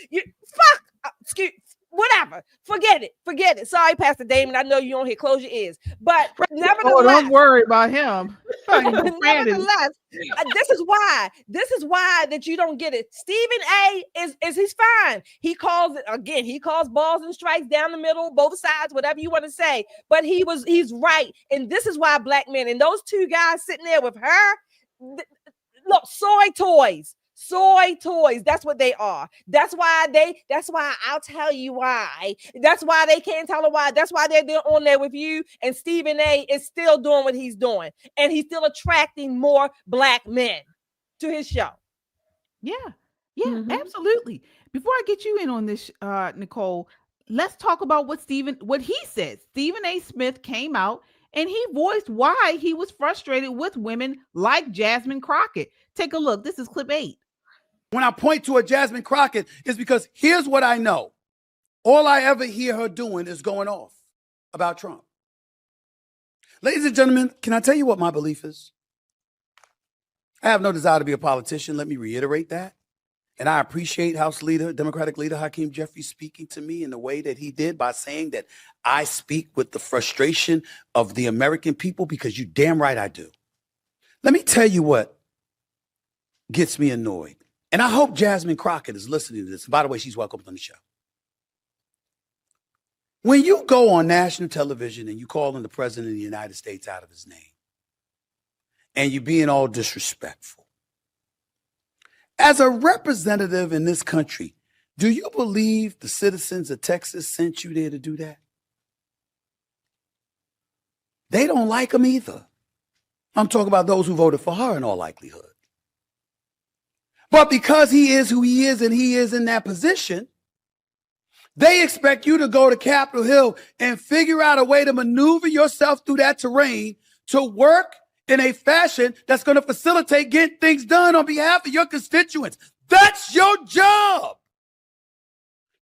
Whatever. Forget it. Sorry, Pastor Damon. I know you don't hear. Close your ears. But nevertheless, don't worry about him. Nevertheless, this is why that you don't get it. Stephen A. is he's fine. He calls balls and strikes down the middle, both sides, whatever you want to say. But he's right. And this is why Black men and those two guys sitting there with her, look, soy toys. That's what they are. That's why I'll tell you why. That's why they can't tell her why. That's why they're on there with you. And Stephen A. is still doing what he's doing. And he's still attracting more Black men to his show. Yeah, absolutely. Before I get you in on this, Nicole, let's talk about what he said. Stephen A. Smith came out and he voiced why he was frustrated with women like Jasmine Crockett. Take a look. This is clip 8. When I point to a Jasmine Crockett, it's because here's what I know. All I ever hear her doing is going off about Trump. Ladies and gentlemen, can I tell you what my belief is? I have no desire to be a politician. Let me reiterate that. And I appreciate House Leader, Democratic Leader Hakeem Jeffries speaking to me in the way that he did by saying that I speak with the frustration of the American people, because you damn right I do. Let me tell you what gets me annoyed. And I hope Jasmine Crockett is listening to this. And by the way, she's welcome on the show. When you go on national television and you calling the president of the United States out of his name, and you're being all disrespectful, as a representative in this country, do you believe the citizens of Texas sent you there to do that? They don't like him either. I'm talking about those who voted for her in all likelihood. But because he is who he is and he is in that position, they expect you to go to Capitol Hill and figure out a way to maneuver yourself through that terrain to work in a fashion that's going to facilitate getting things done on behalf of your constituents. That's your job.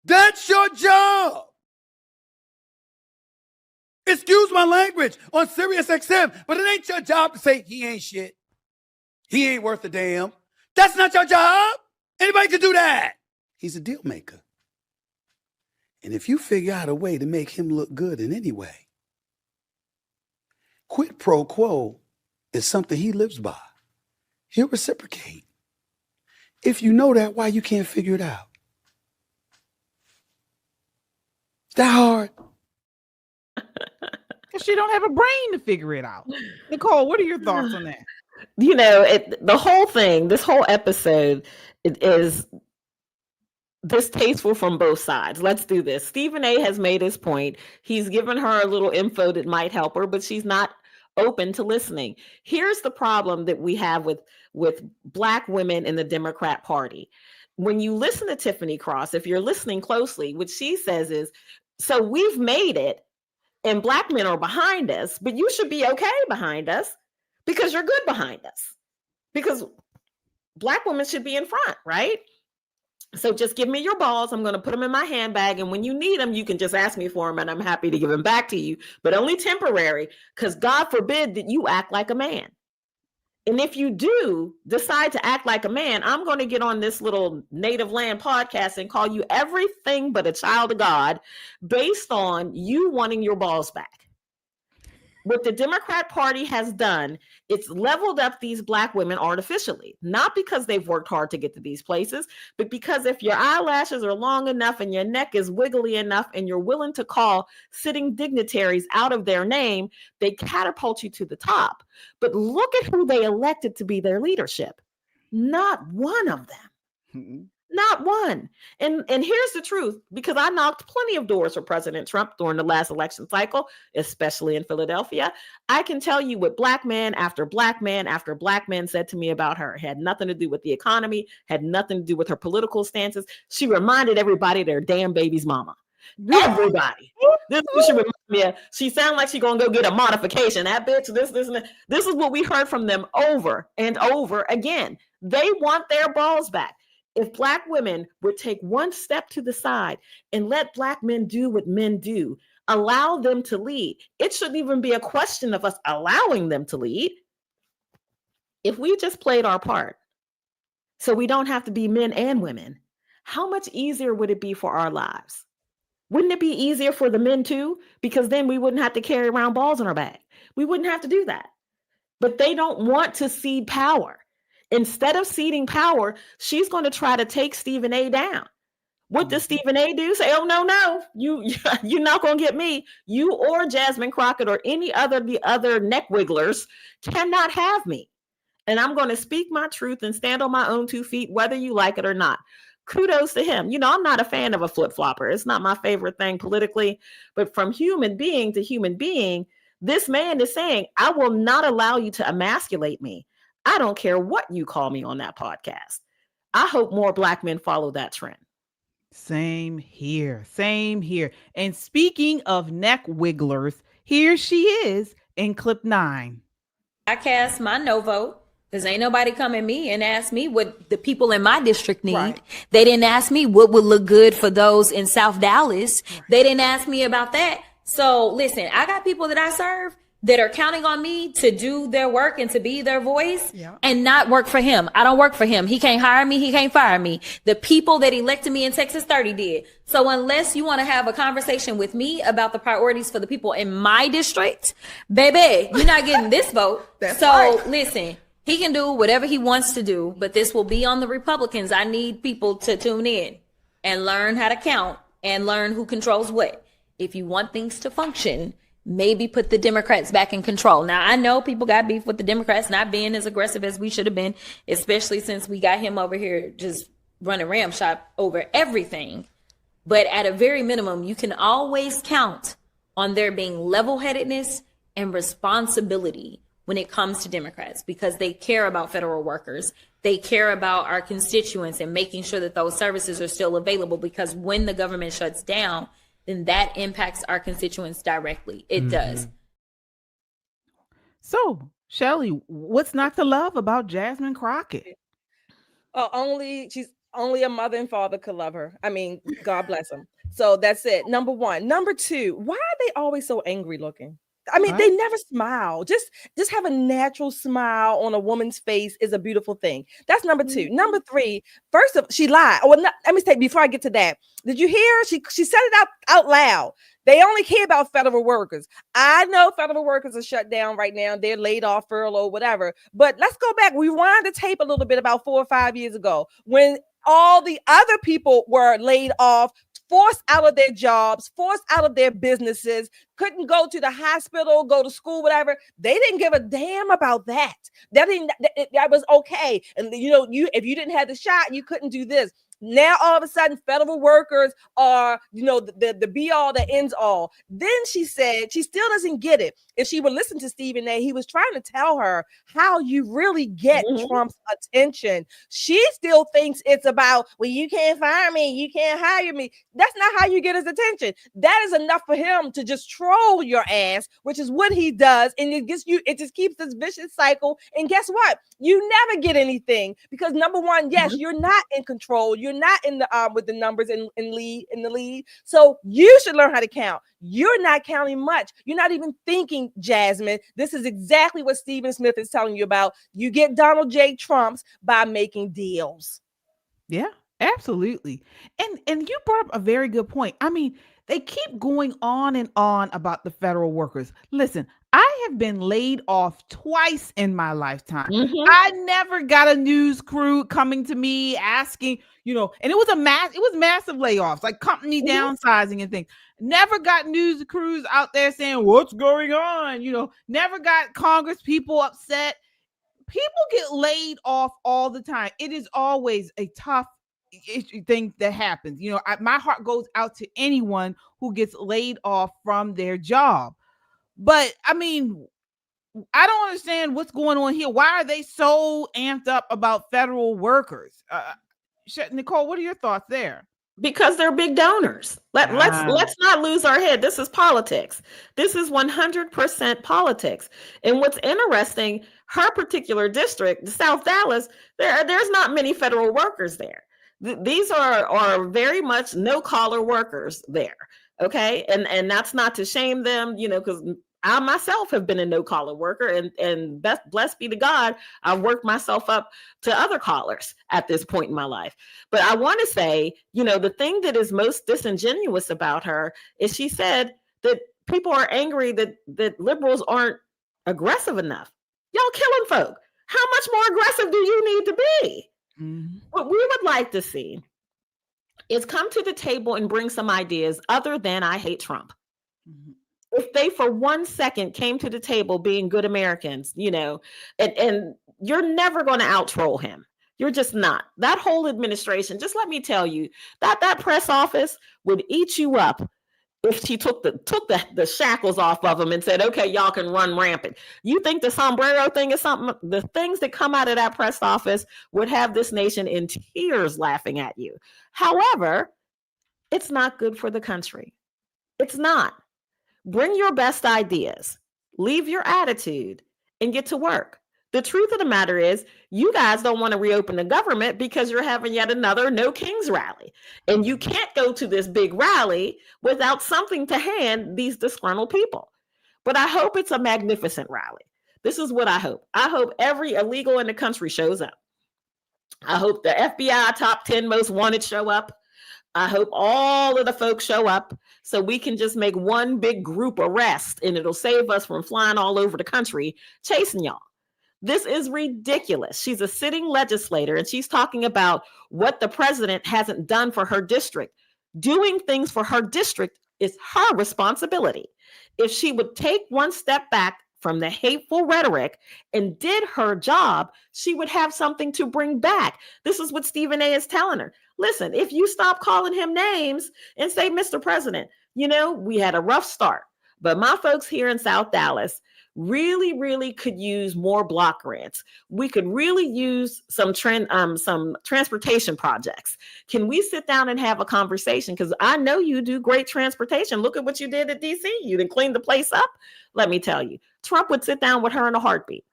That's your job. Excuse my language on Sirius XM, but it ain't your job to say he ain't shit. He ain't worth a damn. That's not your job. Anybody can do that. He's a deal maker. And if you figure out a way to make him look good in any way, quid pro quo is something he lives by. He'll reciprocate. If you know that, why you can't figure it out? Is that hard? Because she don't have a brain to figure it out. Nicole, what are your thoughts on that? You know, the whole thing, this whole episode is distasteful from both sides. Let's do this. Stephen A has made his point. He's given her a little info that might help her, but she's not open to listening. Here's the problem that we have with Black women in the Democrat Party. When you listen to Tiffany Cross, if you're listening closely, what she says is, so we've made it and Black men are behind us, but you should be okay behind us because you're good behind us. Because Black women should be in front, right? So just give me your balls. I'm going to put them in my handbag. And when you need them, you can just ask me for them and I'm happy to give them back to you, but only temporary, because God forbid that you act like a man. And if you do decide to act like a man, I'm going to get on this little Native Land podcast and call you everything but a child of God based on you wanting your balls back. What the Democrat Party has done, it's leveled up these Black women artificially, not because they've worked hard to get to these places, but because if your eyelashes are long enough and your neck is wiggly enough and you're willing to call sitting dignitaries out of their name, they catapult you to the top. But look at who they elected to be their leadership. Not one of them. Mm-hmm. Not one. And here's the truth, because I knocked plenty of doors for President Trump during the last election cycle, especially in Philadelphia. I can tell you what Black man after Black man after Black man said to me about her. It had nothing to do with the economy, had nothing to do with her political stances. She reminded everybody their damn baby's mama. Everybody. This is what she reminded me of. She sounded like she gonna go get a modification. That bitch, this and that. This is what we heard from them over and over again. They want their balls back. If Black women would take one step to the side and let Black men do what men do, allow them to lead, it shouldn't even be a question of us allowing them to lead. If we just played our part, so we don't have to be men and women, how much easier would it be for our lives? Wouldn't it be easier for the men too? Because then we wouldn't have to carry around balls in our bag. We wouldn't have to do that. But they don't want to cede power. Instead of ceding power, she's going to try to take Stephen A down. What does Stephen A do? Say, oh, no, you're not going to get me. You or Jasmine Crockett or any the other neck wigglers cannot have me. And I'm going to speak my truth and stand on my own 2 feet, whether you like it or not. Kudos to him. You know, I'm not a fan of a flip-flopper. It's not my favorite thing politically. But from human being to human being, this man is saying, I will not allow you to emasculate me. I don't care what you call me on that podcast. I hope more Black men follow that trend. Same here. Same here. And speaking of neck wigglers, here she is in clip 9. I cast my no vote because ain't nobody come at me and ask me what the people in my district need. Right. They didn't ask me what would look good for those in South Dallas. Right. They didn't ask me about that. So listen, I got people that I serve that are counting on me to do their work and to be their voice and not work for him. I don't work for him. He can't hire me. He can't fire me. The people that elected me in Texas 30 did. So unless you want to have a conversation with me about the priorities for the people in my district, baby, you're not getting this vote. Listen, he can do whatever he wants to do, but this will be on the Republicans. I need people to tune in and learn how to count and learn who controls what. If you want things to function, maybe put the Democrats back in control. Now, I know people got beef with the Democrats not being as aggressive as we should have been, especially since we got him over here just running ramshot over everything. But at a very minimum, you can always count on there being level-headedness and responsibility when it comes to Democrats, because they care about federal workers. They care about our constituents and making sure that those services are still available, because when the government shuts down, then that impacts our constituents directly. It does. So, Shelley, what's not to love about Jasmine Crockett? She's only a mother and father could love her. I mean, God bless them. So that's it. Number one. Number two, why are they always so angry looking? I mean, they never smile. Just have a natural smile on a woman's face is a beautiful thing. That's number two. Number three, first of she lied. Oh, well, let me say before I get to that. Did you hear? She said it out loud. They only care about federal workers. I know federal workers are shut down right now. They're laid off, furlough, whatever. But let's go back. Rewind the tape a little bit about 4 or 5 years ago when all the other people were laid off, forced out of their jobs, forced out of their businesses, couldn't go to the hospital, go to school, whatever. They didn't give a damn about that. That was okay. And if you didn't have the shot, you couldn't do this. Now all of a sudden, federal workers are, the be all that ends all. Then she said she still doesn't get it. If she would listen to Stephen A., he was trying to tell her how you really get Trump's attention. She still thinks it's about, well, you can't fire me, you can't hire me. That's not how you get his attention. That is enough for him to just troll your ass, which is what he does, and it just keeps this vicious cycle. And guess what? You never get anything because number one, yes, you're not in control. You're not in the with the numbers in the lead. So you should learn how to count. You're not counting much. You're not even thinking, Jasmine. This is exactly what Stephen Smith is telling you about. You get Donald J. Trumps by making deals. Yeah, absolutely. And you brought up a very good point. I mean, they keep going on and on about the federal workers. Listen, I have been laid off twice in my lifetime. I never got a news crew coming to me asking, and it was massive layoffs, like company downsizing and things. Never got news crews out there saying, what's going on? Never got Congress people upset. People get laid off all the time. It is always a tough thing that happens. My heart goes out to anyone who gets laid off from their job. But I mean, I don't understand what's going on here. Why are they so amped up about federal workers? Nicole, what are your thoughts there? Because they're big donors. Let's not lose our head. This is politics. This is 100% politics. And what's interesting, her particular district, the South Dallas, there's not many federal workers there. These are very much no-collar workers there. Okay. And that's not to shame them, because I myself have been a no-collar worker and blessed be to God, I've worked myself up to other collars at this point in my life. But I want to say, the thing that is most disingenuous about her is she said that people are angry that liberals aren't aggressive enough. Y'all killing folk. How much more aggressive do you need to be? What we would like to see is come to the table and bring some ideas other than I hate Trump. If they for 1 second came to the table being good Americans, and you're never going to out-troll him. You're just not. That whole administration, just let me tell you, that press office would eat you up if she took the shackles off of them and said, okay, y'all can run rampant. You think the sombrero thing is something? The things that come out of that press office would have this nation in tears laughing at you. However, it's not good for the country. It's not. Bring your best ideas, leave your attitude, and get to work. The truth of the matter is, you guys don't want to reopen the government because you're having yet another No Kings rally. And you can't go to this big rally without something to hand these disgruntled people. But I hope it's a magnificent rally. This is what I hope. I hope every illegal in the country shows up. I hope the FBI top 10 most wanted show up. I hope all of the folks show up so we can just make one big group arrest and it'll save us from flying all over the country chasing y'all. This is ridiculous. She's a sitting legislator and she's talking about what the president hasn't done for her district. Doing things for her district is her responsibility. If she would take one step back from the hateful rhetoric and did her job, she would have something to bring back. This is what Stephen A. is telling her. Listen, if you stop calling him names and say, Mr. President, we had a rough start, but my folks here in South Dallas, really could use more block grants. We could really use some transportation projects. Can we sit down and have a conversation? Because I know you do great transportation. Look at what you did at DC. You didn't clean the place up. Let me tell you, Trump would sit down with her in a heartbeat.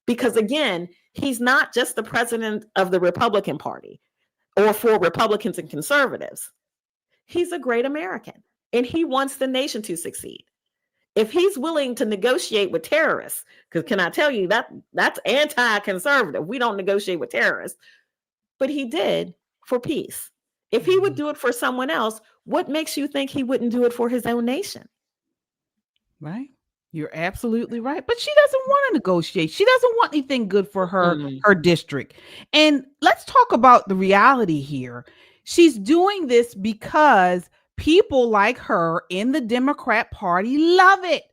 Because again, he's not just the president of the Republican Party or for Republicans and conservatives. He's a great American and he wants the nation to succeed. If he's willing to negotiate with terrorists, because can I tell you that's anti-conservative. We don't negotiate with terrorists, but he did for peace. If he would do it for someone else, what makes you think he wouldn't do it for his own nation? Right. You're absolutely right. But she doesn't want to negotiate. She doesn't want anything good for her district. And let's talk about the reality here. She's doing this because people like her in the Democrat Party love it.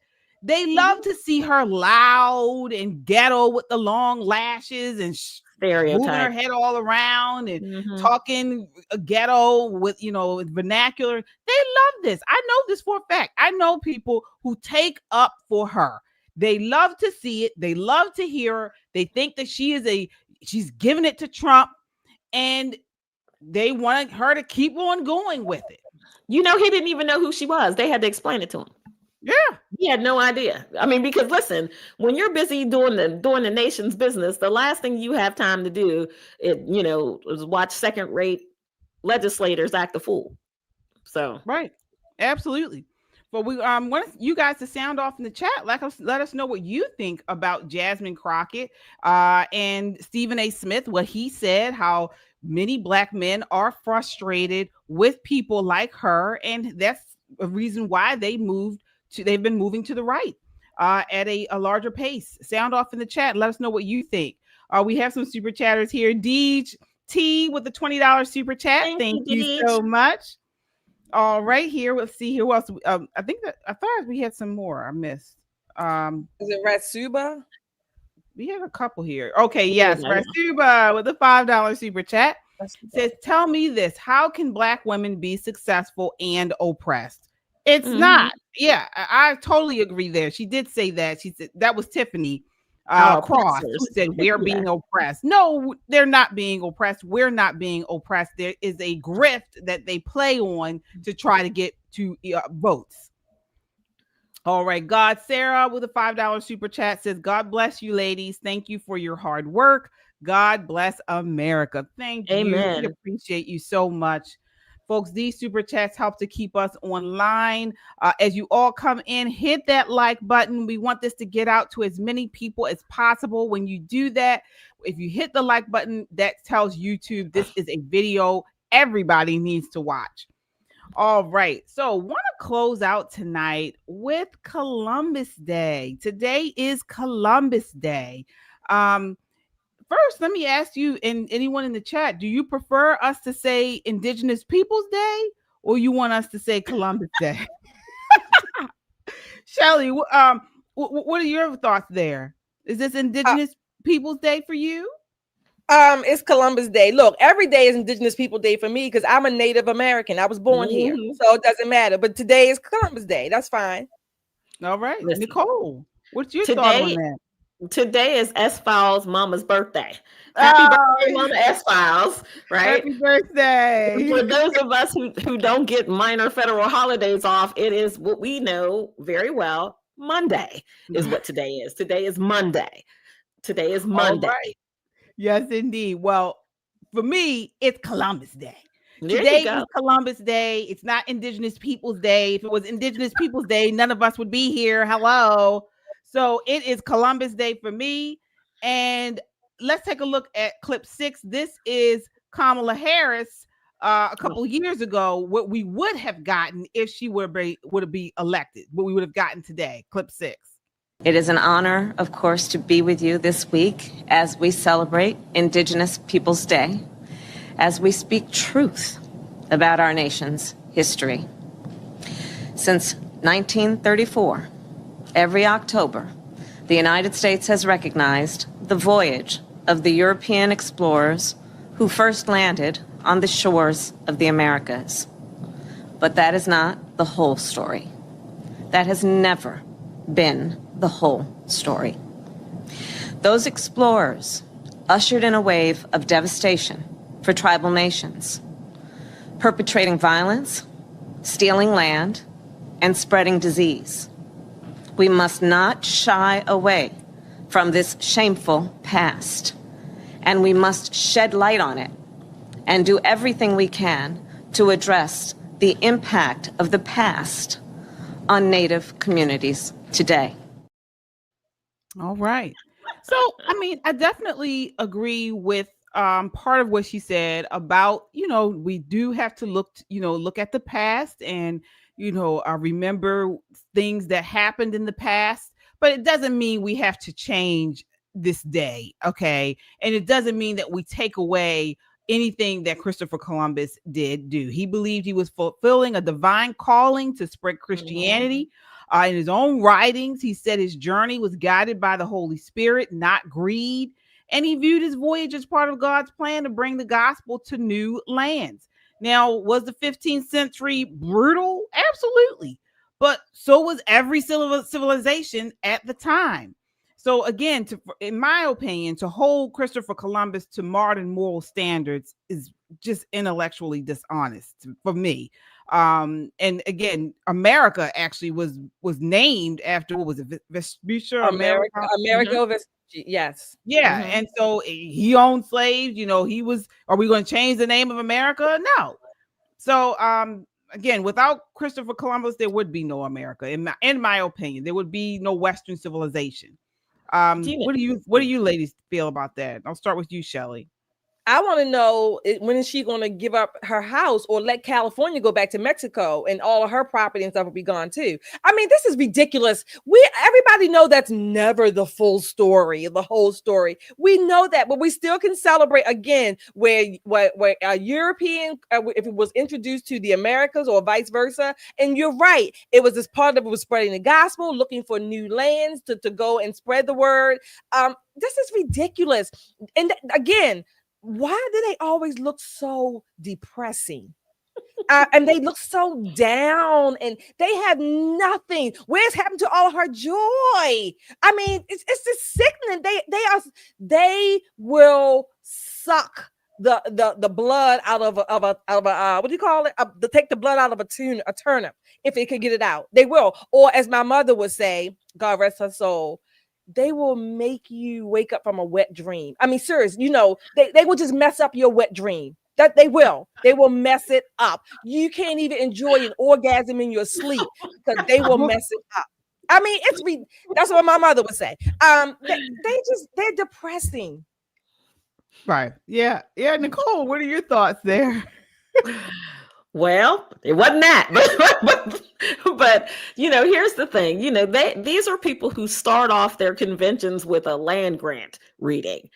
They love to see her loud and ghetto with the long lashes and moving her head all around and talking ghetto with, vernacular. They love this. I know this for a fact. I know people who take up for her. They love to see it. They love to hear her. They think that she's giving it to Trump and they want her to keep on going with it. He didn't even know who she was. They had to explain it to him. Yeah. He had no idea. I mean, because listen, when you're busy doing the nation's business, the last thing you have time to do is watch second-rate legislators act a fool. So right. Absolutely. But we want you guys to sound off in the chat. Let us know what you think about Jasmine Crockett and Stephen A. Smith, what he said, how many Black men are frustrated with people like her, and that's a reason why they've been moving to the right at a larger pace. Sound off in the chat. Let us know what you think. We have some super chatters here. Deej T with the $20 super chat. Thank you so much. All right, here. Let's see who else. I thought we had some more. I missed. Is it Ratsuba? We have a couple here. Okay, yes. Ratsuba with the $5 super chat says, tell me this. How can Black women be successful and oppressed? It's not. Yeah, I totally agree there. She did say that. She said that was Tiffany Cross who said we're being oppressed. No, they're not being oppressed. We're not being oppressed. There is a grift that they play on to try to get to votes. All right, God Sarah with a $5 super chat says, God bless you, ladies. Thank you for your hard work. God bless America. Thank you. Amen. We appreciate you so much. Folks, these super chats help to keep us online. As you all come in, hit that like button. We want this to get out to as many people as possible. When you do that, if you hit the like button, that tells YouTube this is a video everybody needs to watch. All right. So want to close out tonight with Columbus Day. Today is Columbus Day. First, let me ask you and anyone in the chat, do you prefer us to say Indigenous Peoples Day or you want us to say Columbus Day? Shelly, what are your thoughts there? Is this Indigenous Peoples Day for you? It's Columbus Day. Look, every day is Indigenous People Day for me because I'm a Native American. I was born here, so it doesn't matter. But today is Columbus Day. That's fine. All right, Nicole, what's your thought on that? Today is S-Files' mama's birthday. Happy birthday, Mama S-Files, right? Happy birthday. For those of us who don't get minor federal holidays off, it is what we know very well. Monday is what today is. Today is Monday. Today is Monday. Right. Yes, indeed. Well, for me, it's Columbus Day. There Today is Columbus Day. It's not Indigenous Peoples Day. If it was Indigenous Peoples Day, none of us would be here. Hello. So it is Columbus Day for me. And let's take a look at clip 6. This is Kamala Harris a couple years ago, what we would have gotten if she would be elected, what we would have gotten today. Clip 6. It is an honor, of course, to be with you this week as we celebrate Indigenous Peoples Day, as we speak truth about our nation's history. Since 1934, every October, the United States has recognized the voyage of the European explorers who first landed on the shores of the Americas. But that is not the whole story. That has never been the whole story. Those explorers ushered in a wave of devastation for tribal nations, perpetrating violence, stealing land, and spreading disease. We must not shy away from this shameful past, and we must shed light on it and do everything we can to address the impact of the past on Native communities today. All right. So, I mean, I definitely agree with part of what she said about, we do have to look at the past and, remember things that happened in the past, but it doesn't mean we have to change this day. Okay. And it doesn't mean that we take away anything that Christopher Columbus did do. He believed he was fulfilling a divine calling to spread Christianity. In his own writings, he said his journey was guided by the Holy Spirit, not greed. And he viewed his voyage as part of God's plan to bring the gospel to new lands. Now, was the 15th century brutal? Absolutely. But so was every civilization at the time. So again, in my opinion, to hold Christopher Columbus to modern moral standards is just intellectually dishonest for me. And again, America actually was named after, what was it, Vespuccia? America Vespucci, yes. Yeah, and so he owned slaves. Are we going to change the name of America? No. So again, without Christopher Columbus, there would be no America. In my opinion, there would be no Western civilization. What do you ladies feel about that? I'll start with you, Shelley. I want to know, when is she going to give up her house or let California go back to Mexico and all of her property and stuff will be gone too? I mean, this is ridiculous. Everybody know that's never the full story, the whole story. We know that, but we still can celebrate again where a European, if it was introduced to the Americas or vice versa. And you're right. It was as part of it was spreading the gospel, looking for new lands to go and spread the word. This is ridiculous. And again, why do they always look so depressing? And they look so down and they have nothing. Where's happened to all her joy? I mean, it's just sickening. They will suck the blood out of a what do you call it? To take the blood out of a turnip if it could get it out. They will. Or as my mother would say, God rest her soul, they will make you wake up from a wet dream. I mean, seriously, they will just mess up your wet dream. That they will mess it up. You can't even enjoy an orgasm in your sleep because they will mess it up. I mean, that's what my mother would say. They're depressing. Right. Yeah. Yeah. Nicole, what are your thoughts there? Well, it wasn't that, but here's the thing. These are people who start off their conventions with a land grant reading.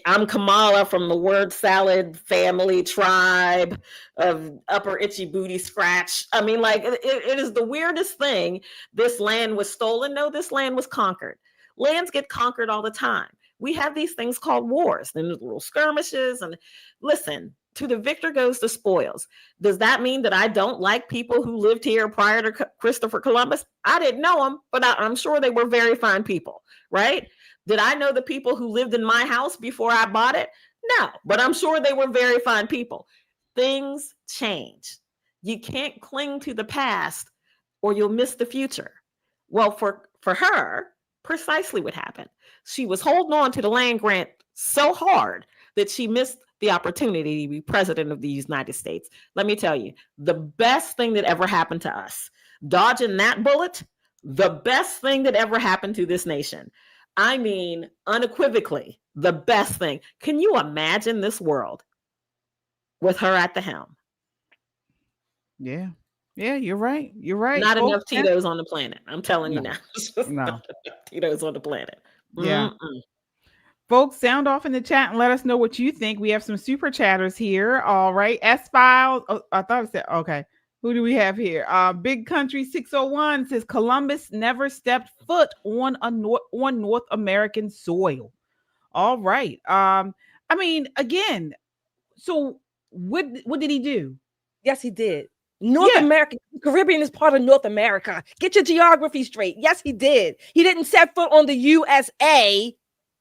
I'm Kamala from the word salad family tribe of upper itchy booty scratch. I mean, it is the weirdest thing. This land was stolen. No, this land was conquered. Lands get conquered all the time. We have these things called wars, and little skirmishes. And listen, to the victor goes the spoils. Does that mean that I don't like people who lived here prior to Christopher Columbus? I didn't know them, but I'm sure they were very fine people, right? Did I know the people who lived in my house before I bought it? No, but I'm sure they were very fine people. Things change. You can't cling to the past or you'll miss the future. Well, for her, precisely what happened. She was holding on to the land grant so hard that she missed the opportunity to be president of the United States. Let me tell you, the best thing that ever happened to us, dodging that bullet, the best thing that ever happened to this nation. I mean, unequivocally, the best thing. Can you imagine this world with her at the helm? Yeah. Yeah, you're right. You're right. Not enough Tito's on the planet. I'm telling you now. No. Tito's on the planet. Yeah. Folks, sound off in the chat and let us know what you think. We have some super chatters here. All right. S-Files. Oh, I thought it said, okay. Who do we have here? Big Country 601 says Columbus never stepped foot on North American soil. All right. I mean, again, so what did he do? Yes, he did. North America, Caribbean is part of North America. Get your geography straight. Yes, he did. He didn't set foot on the USA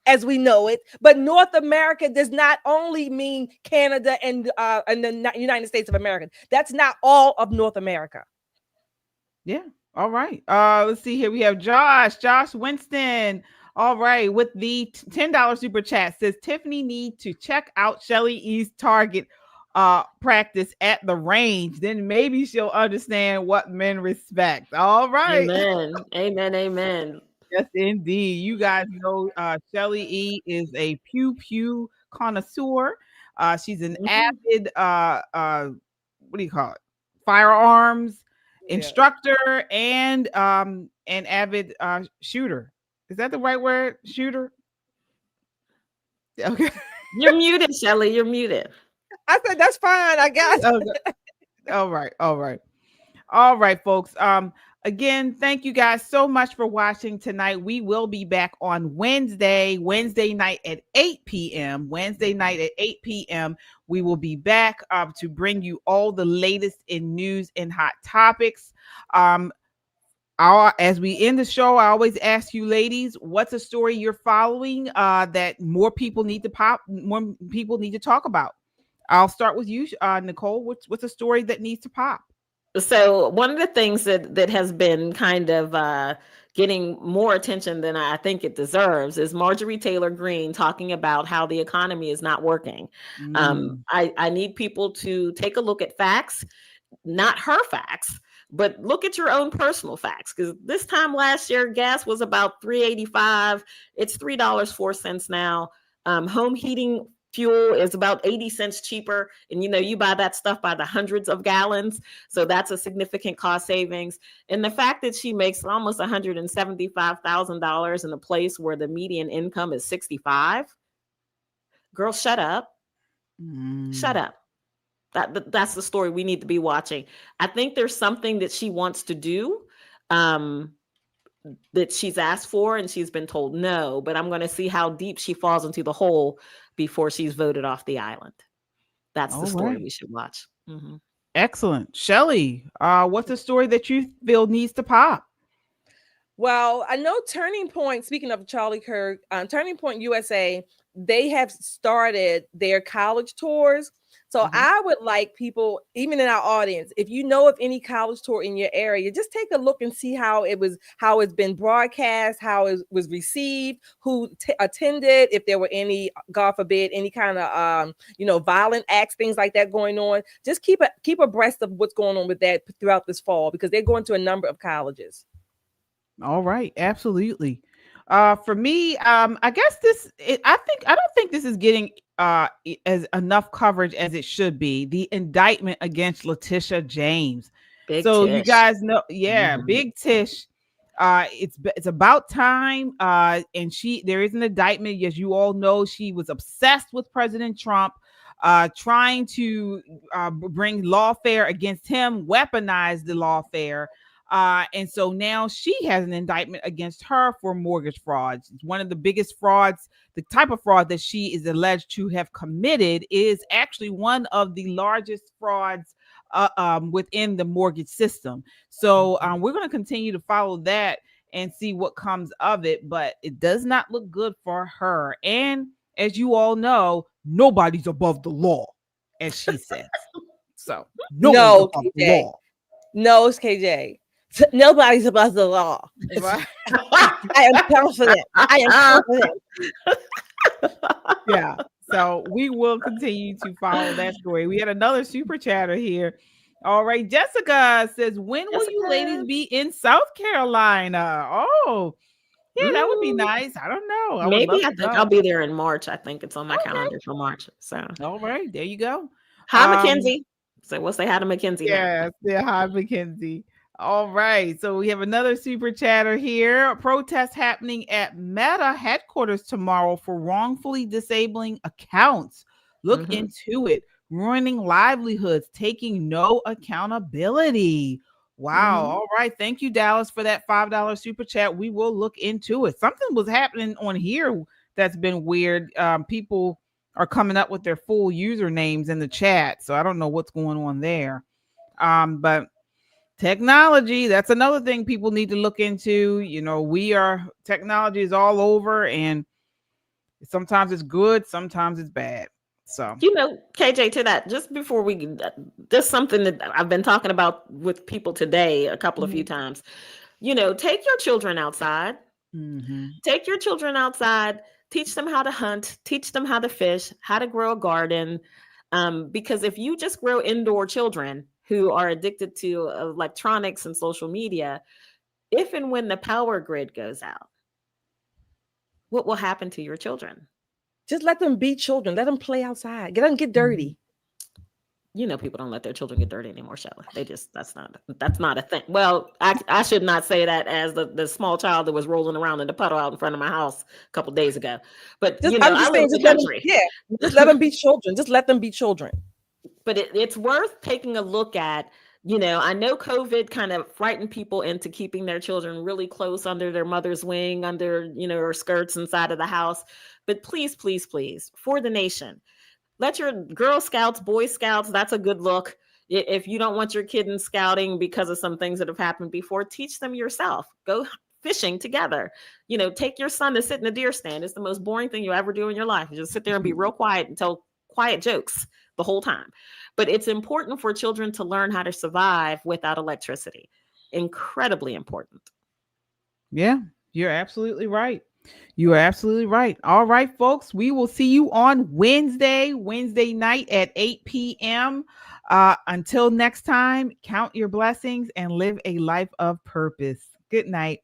as we know it, but North America does not only mean Canada and the United States of America. That's not all of North America. Yeah. All right. Let's see here. We have Josh Winston. All right. With the $10 super chat says Tiffany need to check out Shelly E's target practice at the range. Then maybe she'll understand what men respect. All right. Amen. Yes, indeed. You guys know Shelly E is a pew connoisseur. She's an avid what do you call it? Firearms instructor and an avid shooter. Is that the right word? Shooter? Okay. You're muted, Shelly. You're muted. I said that's fine. I got it. Okay. All right, folks. Again, thank you guys so much for watching tonight. We will be back on Wednesday night at 8 p.m. Wednesday night at 8 p.m. We will be back to bring you all the latest in news and hot topics. As we end the show, I always ask you ladies, what's a story you're following that more people need to talk about? I'll start with you, Nicole. What's a story that needs to pop? So one of the things that has been kind of getting more attention than I think it deserves is Marjorie Taylor Greene talking about how the economy is not working. I need people to take a look at facts, not her facts, but look at your own personal facts. Because this time last year, gas was about $3.85. It's $3.04 now. Home heating fuel is about 80 cents cheaper. And, you buy that stuff by the hundreds of gallons. So that's a significant cost savings. And the fact that she makes almost $175,000 in a place where the median income is 65. Girl, shut up. Shut up. That's the story we need to be watching. I think there's something that she wants to do that she's asked for and she's been told no, but I'm going to see how deep she falls into the hole before she's voted off the island. That's the story we should watch. Mm-hmm. Excellent. Shelly, what's a story that you feel needs to pop? Well, I know Turning Point, speaking of Charlie Kirk, Turning Point USA, they have started their college tours. So I would like people, even in our audience, if you know of any college tour in your area, just take a look and see how it's been broadcast, how it was received, who attended, if there were any, God forbid, any kind of violent acts, things like that going on. Just keep abreast of what's going on with that throughout this fall, because they're going to a number of colleges. All right, absolutely. For me, I guess I don't think this is getting as enough coverage as it should be. The indictment against Letitia James. Big Tish. You guys know, Big Tish. It's about time. And there is an indictment. As you all know, she was obsessed with President Trump, trying to bring lawfare against him, weaponize the lawfare. And so now she has an indictment against her for mortgage frauds. It's one of the biggest frauds. The type of fraud that she is alleged to have committed is actually one of the largest frauds within the mortgage system. So we're going to continue to follow that and see what comes of it. But it does not look good for her. And as you all know, nobody's above the law, as she says. So no, above KJ. the law. No, it's KJ. Nobody's above the law. Right. I am confident. Yeah. So we will continue to follow that story. We had another super chatter here. All right. Jessica says, when will you ladies be in South Carolina? Oh, yeah, that would be nice. I don't know. I think I'll be there in March. I think it's on my calendar for March. So all right, there you go. Hi, Mackenzie. So we'll say hi to Mackenzie. Yeah, hi, Mackenzie. All right. So we have another super chatter here. A protest happening at Meta headquarters tomorrow for wrongfully disabling accounts. Look into it. Ruining livelihoods, taking no accountability. Wow. All right. Thank you, Dallas, for that $5 super chat. We will look into it. Something was happening on here that's been weird. People are coming up with their full usernames in the chat. So I don't know what's going on there. But technology, that's another thing people need to look into. Technology is all over, and sometimes it's good, sometimes it's bad. So, KJ, to that, just before there's something that I've been talking about with people today a few times. Take your children outside. Take your children outside, teach them how to hunt, teach them how to fish, how to grow a garden. Because if you just grow indoor children who are addicted to electronics and social media, if and when the power grid goes out, what will happen to your children? Just let them be children. Let them play outside. Let them get dirty. People don't let their children get dirty anymore, Shelley. That's not a thing. Well, I should not say that as the small child that was rolling around in the puddle out in front of my house a couple days ago. But I live in the country. Just let them be children. Just let them be children. But it's worth taking a look at. I know COVID kind of frightened people into keeping their children really close under their mother's wing, under, her skirts inside of the house. But please, please, please, for the nation, let your Girl Scouts, Boy Scouts, that's a good look. If you don't want your kid in scouting because of some things that have happened before, teach them yourself. Go fishing together. Take your son to sit in a deer stand. It's the most boring thing you ever do in your life. You just sit there and be real quiet and tell quiet jokes the whole time. But it's important for children to learn how to survive without electricity. Incredibly important. Yeah, you're absolutely right. You are absolutely right. All right, folks, we will see you on Wednesday night at 8 p.m. Until next time, count your blessings and live a life of purpose. Good night.